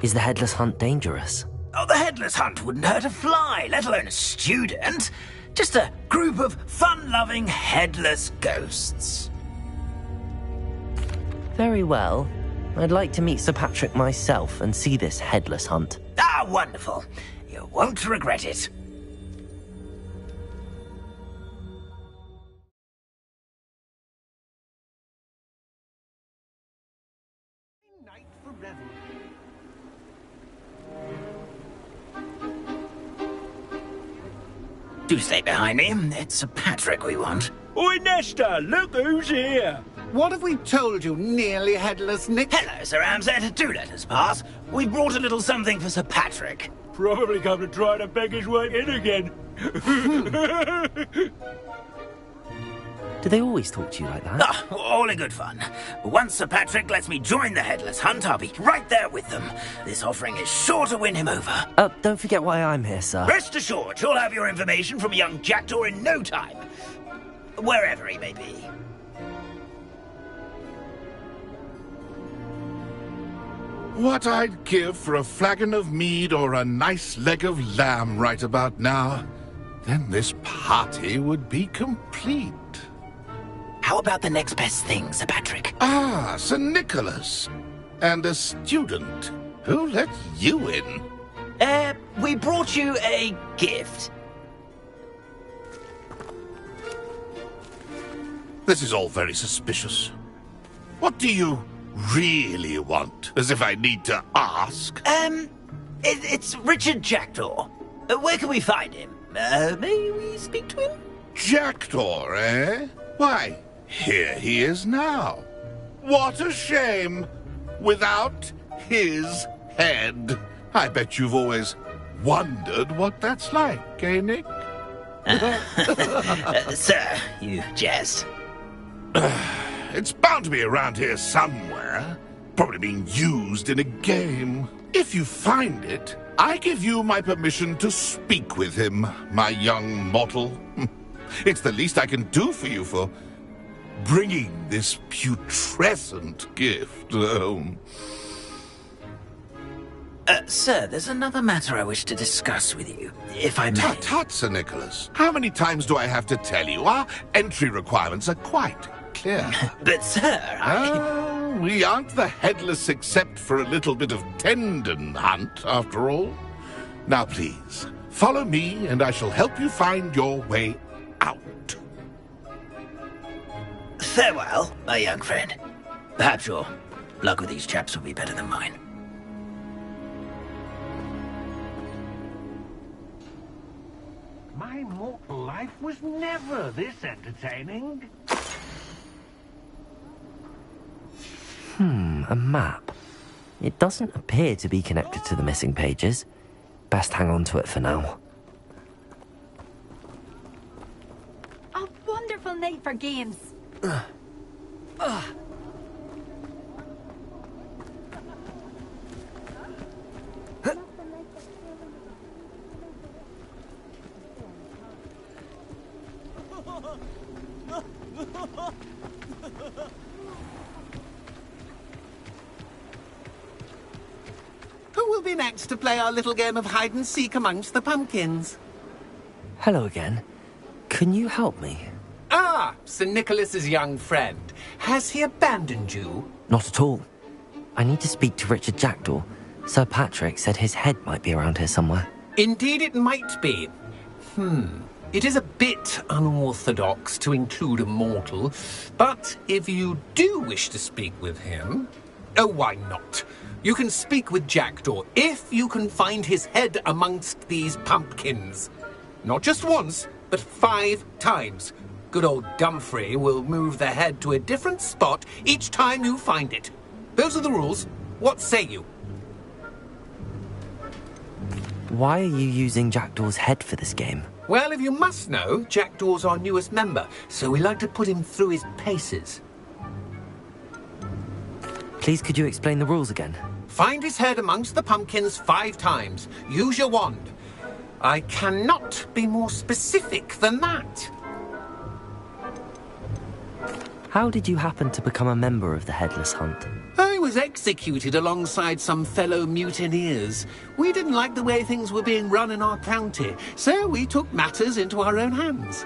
Is the Headless Hunt dangerous? Oh, the Headless Hunt wouldn't hurt a fly, let alone a student. Just a group of fun-loving headless ghosts. Very well. I'd like to meet Sir Patrick myself and see this Headless Hunt. Ah, wonderful. You won't regret it. Do stay behind me. It's Sir Patrick we want. Oi, Nesta, look who's here. What have we told you, nearly headless Nick? Hello, Sir Ramsed. Do let us pass. We brought a little something for Sir Patrick. Probably come to try to beg his way in again. Do they always talk to you like that? Ah, all in good fun. Once Sir Patrick lets me join the Headless Hunt, I'll be right there with them. This offering is sure to win him over. Don't forget why I'm here, sir. Rest assured, you'll have your information from young Jackdaw in no time. Wherever he may be. What I'd give for a flagon of mead or a nice leg of lamb right about now. Then this party would be complete. How about the next best thing, Sir Patrick? Ah, Sir Nicholas. And a student. Who let you in? We brought you a gift. This is all very suspicious. What do you really want? As if I need to ask. It's Richard Jackdaw. Where can we find him? May we speak to him? Jackdaw, eh? Why, here he is now. What a shame! Without his head. I bet you've always wondered what that's like, eh, Nick? Sir, you jest. It's bound to be around here somewhere. Probably being used in a game. If you find it, I give you my permission to speak with him, my young mortal. It's the least I can do for you for bringing this putrescent gift home. Sir, there's another matter I wish to discuss with you, if I may. Tut, Sir Nicholas. How many times do I have to tell you? Our entry requirements are quite clear. But, sir, we aren't the headless except for a little bit of tendon hunt, after all. Now, please, follow me, and I shall help you find your way out. Farewell, my young friend. Perhaps your luck with these chaps will be better than mine. My mortal life was never this entertaining. A map. It doesn't appear to be connected to the missing pages. Best hang on to it for now. A wonderful night for games. Who will be next to play our little game of hide-and-seek amongst the pumpkins? Hello again. Can you help me? Ah, Sir Nicholas's young friend. Has he abandoned you? Not at all. I need to speak to Richard Jackdaw. Sir Patrick said his head might be around here somewhere. Indeed it might be. It is a bit unorthodox to include a mortal, but if you do wish to speak with him... Oh, why not? You can speak with Jackdaw if you can find his head amongst these pumpkins. Not just once, but 5 times. Good old Dumfrey will move the head to a different spot each time you find it. Those are the rules. What say you? Why are you using Jackdaw's head for this game? Well, if you must know, Jackdaw's our newest member, so we like to put him through his paces. Please, could you explain the rules again? Find his head amongst the pumpkins 5 times. Use your wand. I cannot be more specific than that. How did you happen to become a member of the Headless Hunt? I was executed alongside some fellow mutineers. We didn't like the way things were being run in our county, so we took matters into our own hands.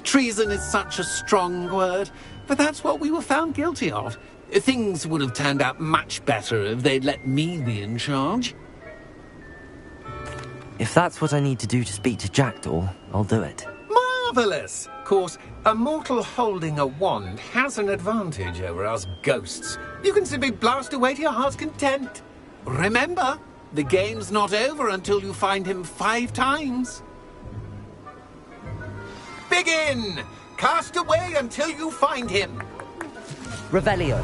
Treason is such a strong word, but that's what we were found guilty of. Things would have turned out much better if they'd let me be in charge. If that's what I need to do to speak to Jackdaw, I'll do it. Marvellous! Of course, a mortal holding a wand has an advantage over us ghosts. You can simply blast away to your heart's content. Remember, the game's not over until you find him 5 times. Begin! Cast away until you find him. Revelio.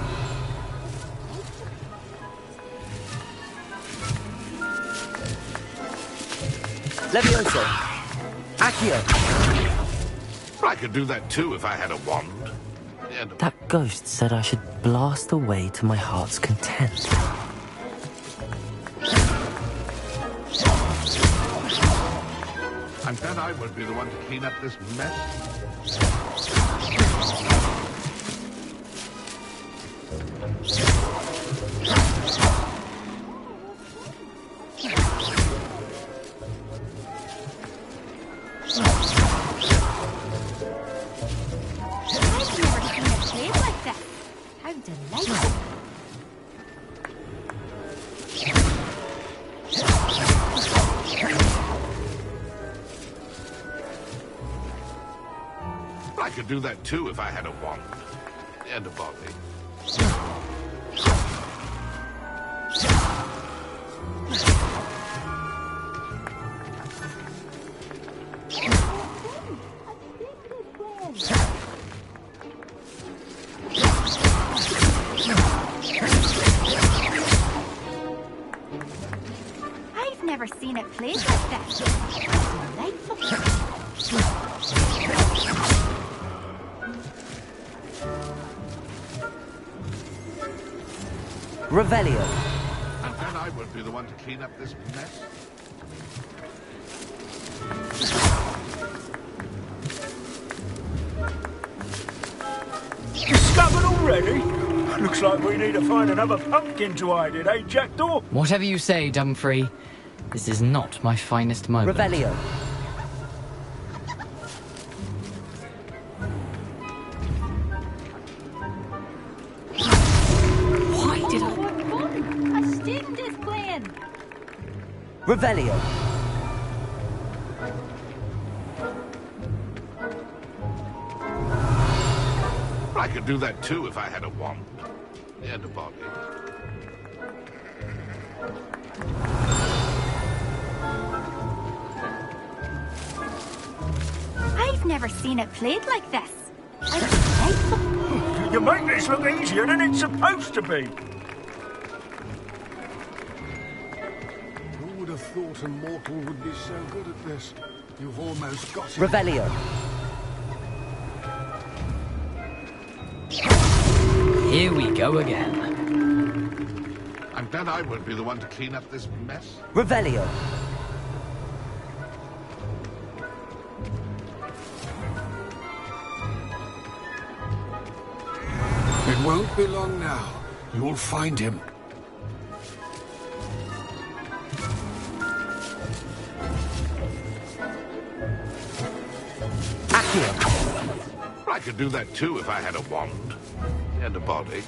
Levioso. Accio. I could do that too if I had a wand. That ghost said I should blast away to my heart's content. I'm glad I won't be the one to clean up this mess. How delightful. I could do that too if I had a wand. And a body. Revelio. And then I won't be the one to clean up this mess. Discovered already? Looks like we need to find another pumpkin to hide in, eh, Jackdaw? Whatever you say, Dumfrey. This is not my finest moment. Revelio. Why did I... A student is playing. Revelio. I could do that too if I had a wand and a body. I've never seen it played like this. You make this look easier than it's supposed to be. Who would have thought a mortal would be so good at this? You've almost got it. Revelio. Here we go again. I'm glad I won't be the one to clean up this mess. Revelio. It won't be long now. You'll find him. I could do that too if I had a wand and a body.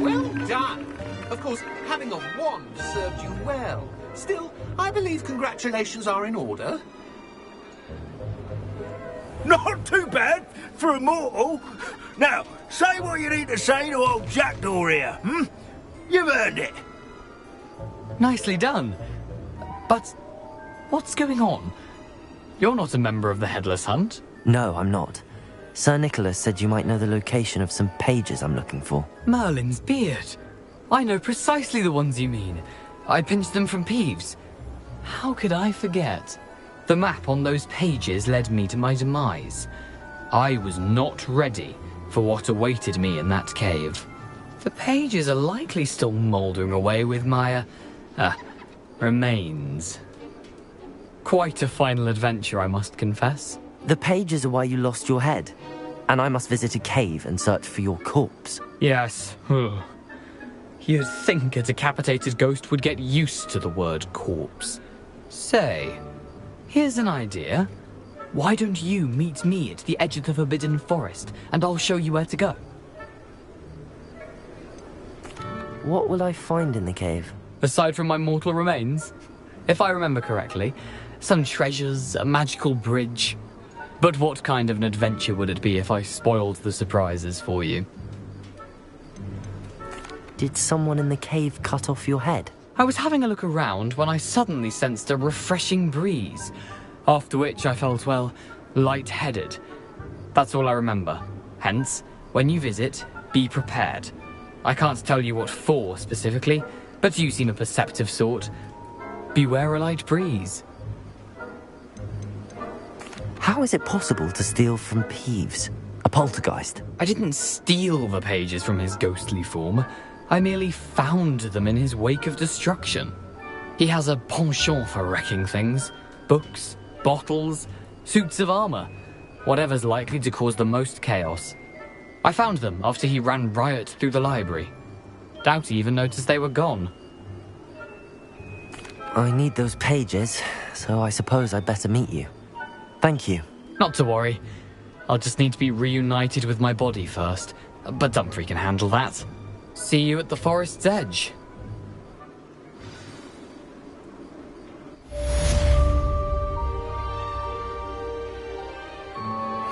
Well done! Of course, having a wand served you well. Still, I believe congratulations are in order. Not too bad for a mortal. Now, say what you need to say to old Jackdaw here, hmm? You've earned it. Nicely done. But what's going on? You're not a member of the Headless Hunt. No, I'm not. Sir Nicholas said you might know the location of some pages I'm looking for. Merlin's beard. I know precisely the ones you mean. I pinched them from Peeves. How could I forget? The map on those pages led me to my demise. I was not ready for what awaited me in that cave. The pages are likely still mouldering away with my, remains. Quite a final adventure, I must confess. The pages are why you lost your head, and I must visit a cave and search for your corpse. Yes. You'd think a decapitated ghost would get used to the word corpse. Say, here's an idea. Why don't you meet me at the edge of the Forbidden Forest, and I'll show you where to go? What will I find in the cave? Aside from my mortal remains? If I remember correctly, some treasures, a magical bridge. But what kind of an adventure would it be if I spoiled the surprises for you? Did someone in the cave cut off your head? I was having a look around when I suddenly sensed a refreshing breeze, after which I felt, well, lightheaded. That's all I remember. Hence, when you visit, be prepared. I can't tell you what for specifically, but you seem a perceptive sort. Beware a light breeze. How is it possible to steal from Peeves, a poltergeist? I didn't steal the pages from his ghostly form. I merely found them in his wake of destruction. He has a penchant for wrecking things. Books, bottles, suits of armor. Whatever's likely to cause the most chaos. I found them after he ran riot through the library. Doubt he even noticed they were gone. I need those pages, so I suppose I'd better meet you. Thank you. Not to worry. I'll just need to be reunited with my body first. But Dumfrey can handle that. See you at the forest's edge.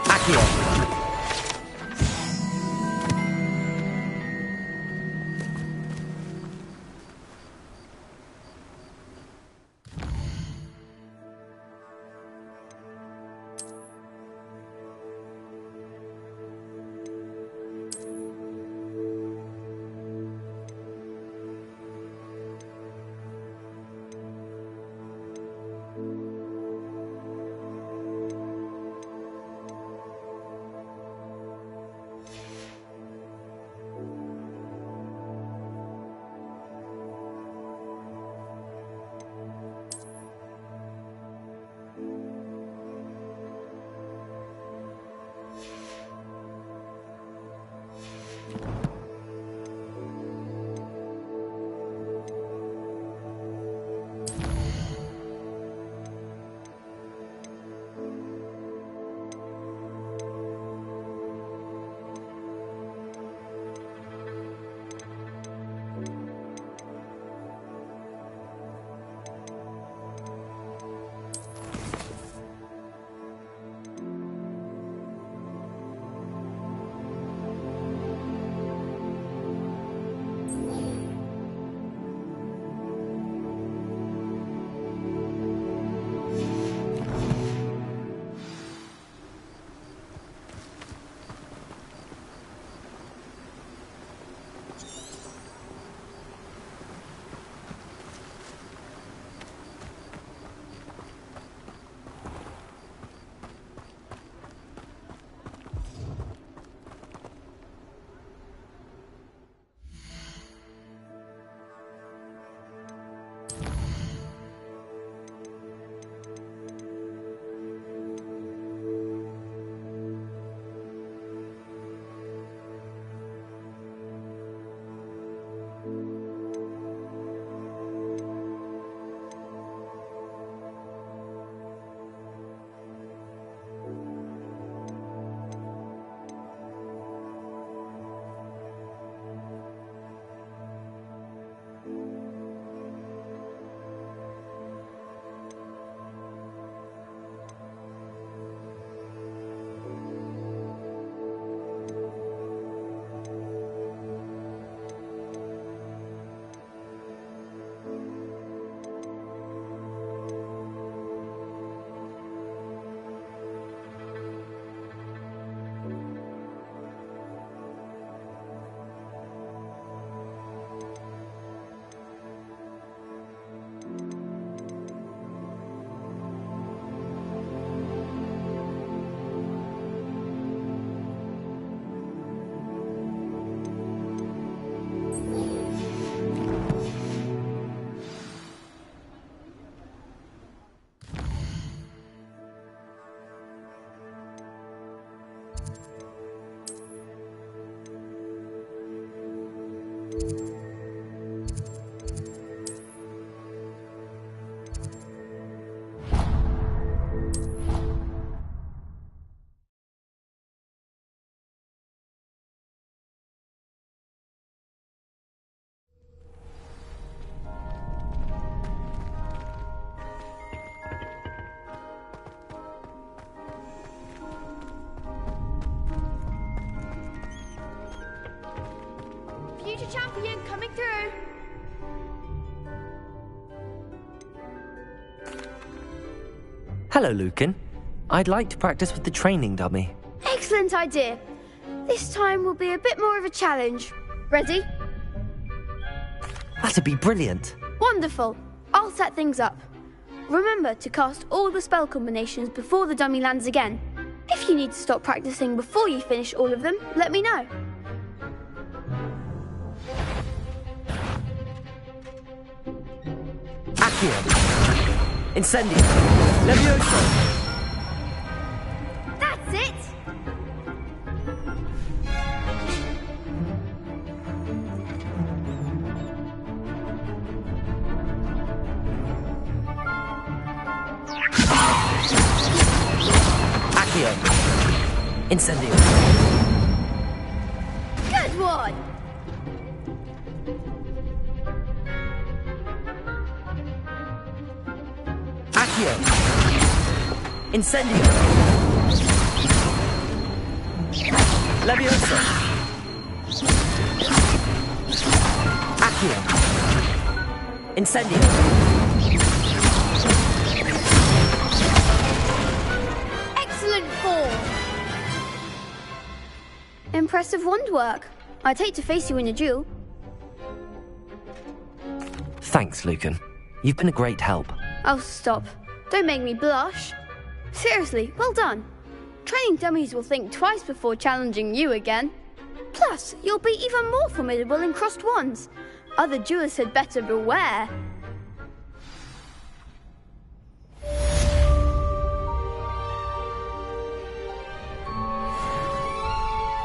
Accio. coming through. Hello, Lucan. I'd like to practice with the training dummy. Excellent idea. This time will be a bit more of a challenge. Ready? That'd be brilliant. Wonderful. I'll set things up. Remember to cast all the spell combinations before the dummy lands again. If you need to stop practicing before you finish all of them, let me know. Accio. Incendio. Levioso. That's it! Accio. Incendio. Good one! Accio. Incendio. Levioso. Accio. Incendio. Excellent form! Impressive wand work. I'd hate to face you in a duel. Thanks, Lucan. You've been a great help. Oh, stop. Don't make me blush. Seriously, well done. Training dummies will think twice before challenging you again. Plus, you'll be even more formidable in crossed wands. Other duelists had better beware.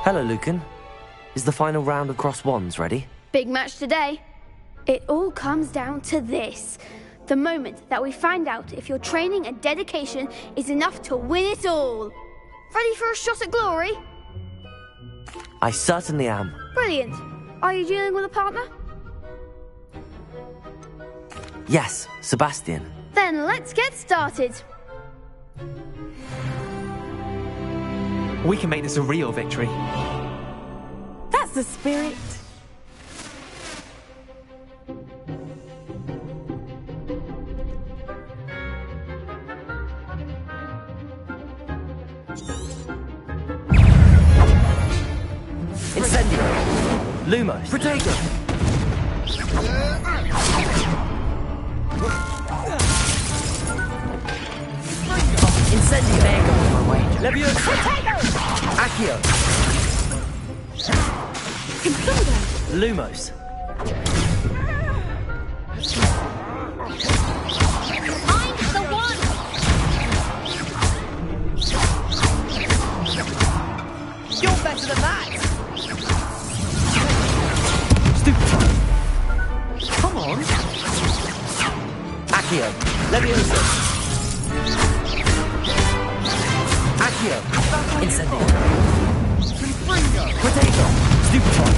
Hello, Lucan. Is the final round of cross wands ready? Big match today. It all comes down to this. The moment that we find out if your training and dedication is enough to win it all. Ready for a shot at glory? I certainly am. Brilliant. Are you dealing with a partner? Yes, Sebastian. Then let's get started. We can make this a real victory. That's the spirit. Incendio. Lumos. Protego. Incendio. There goes my wager. Levioso. Accio. Lumos. I'm the one! You're better than that! Stupefy. Come on. Accio. Levioso. Accio. Incendio. Protego. Stupefy.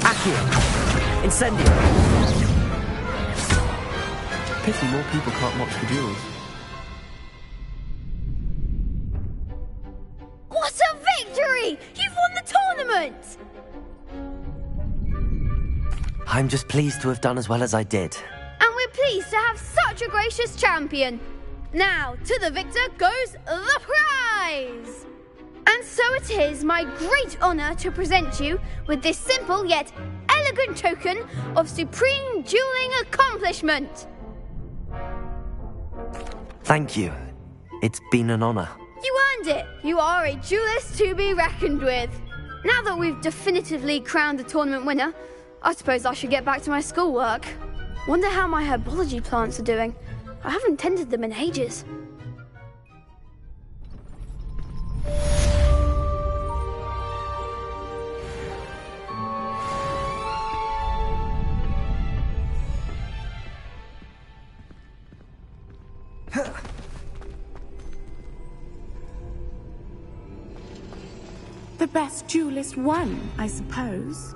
Accio. Incendio. Pity more people can't watch the duels. What a victory! You've won the tournament! I'm just pleased to have done as well as I did. And we're pleased to have such a gracious champion. Now, to the victor goes the prize! And so it is my great honour to present you with this simple yet elegant token of supreme dueling accomplishment. Thank you. It's been an honour. You earned it. You are a duelist to be reckoned with. Now that we've definitively crowned the tournament winner, I suppose I should get back to my schoolwork. Wonder how my herbology plants are doing. I haven't tended them in ages. The best duelist won, I suppose.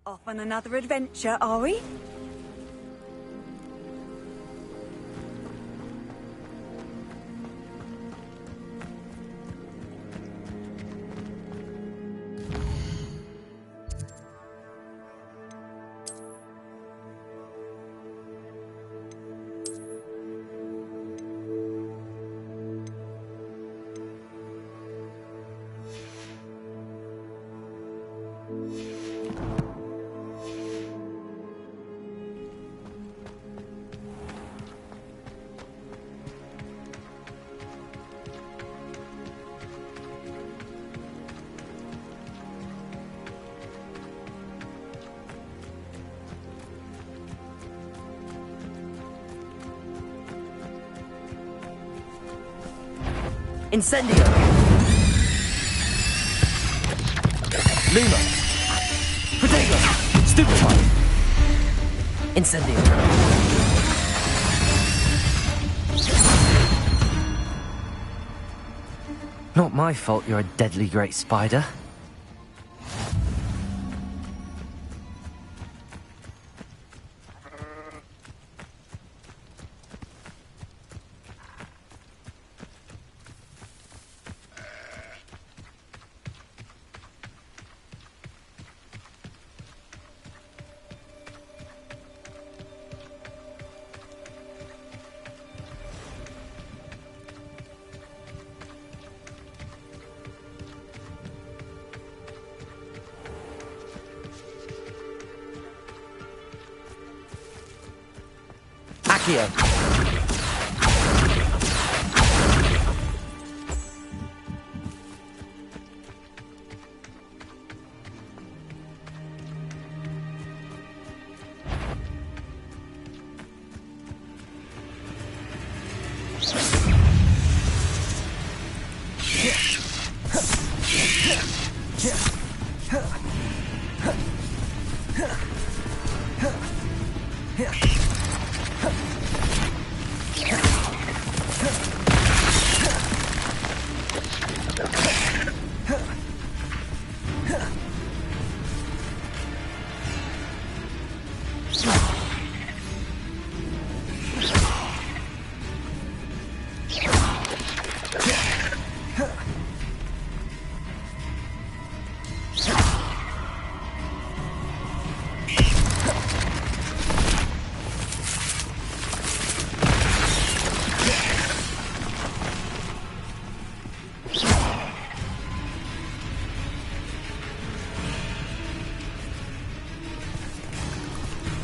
Off on another adventure, are we? Incendio! Luma! Protego! Stupefy! Incendio! Not my fault you're a deadly great spider. Accio.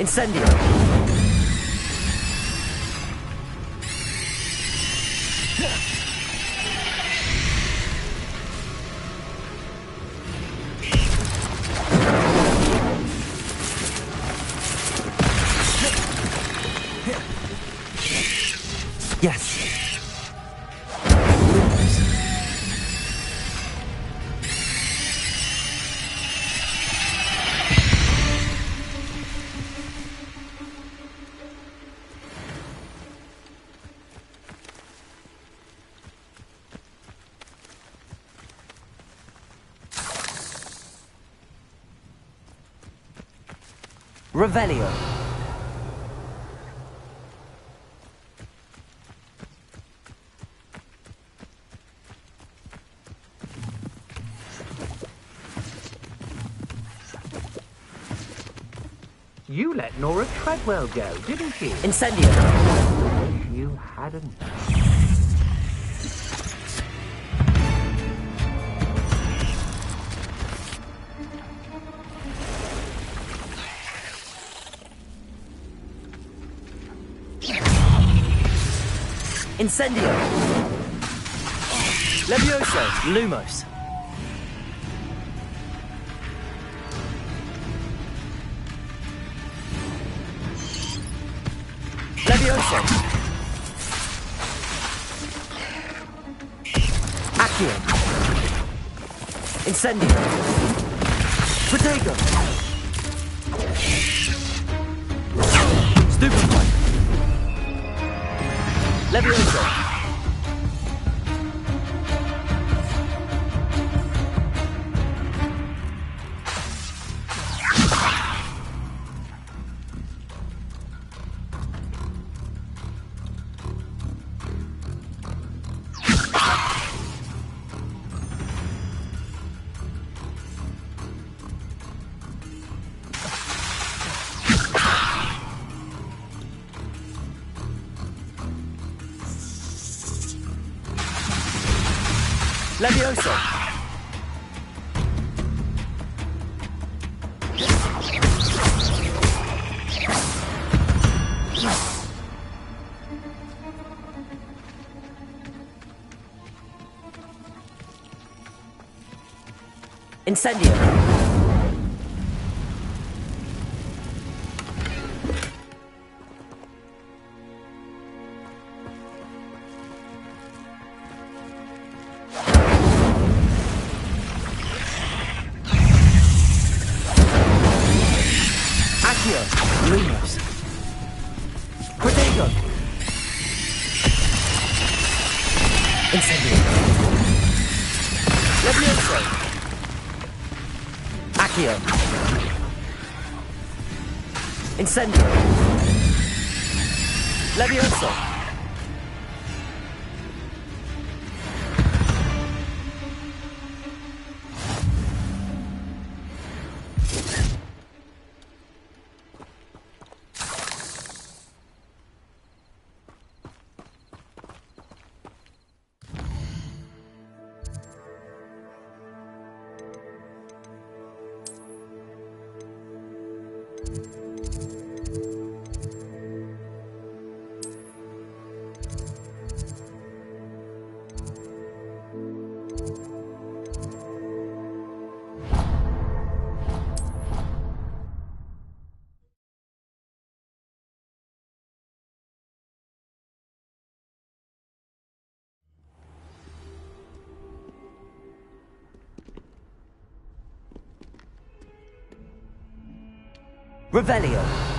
Incendio! Yes. Revelio. You let Nora Treadwell go, didn't you? Incendio. You hadn't. Incendio! Levioso! Lumos! Levioso! Accio! Incendio! Protego! Stupefy! Levioso! Levioso! Incendio! Accio! Lumos! Protego! Incendio! Levioso! Accio! Incendio! Levioso! Revelio.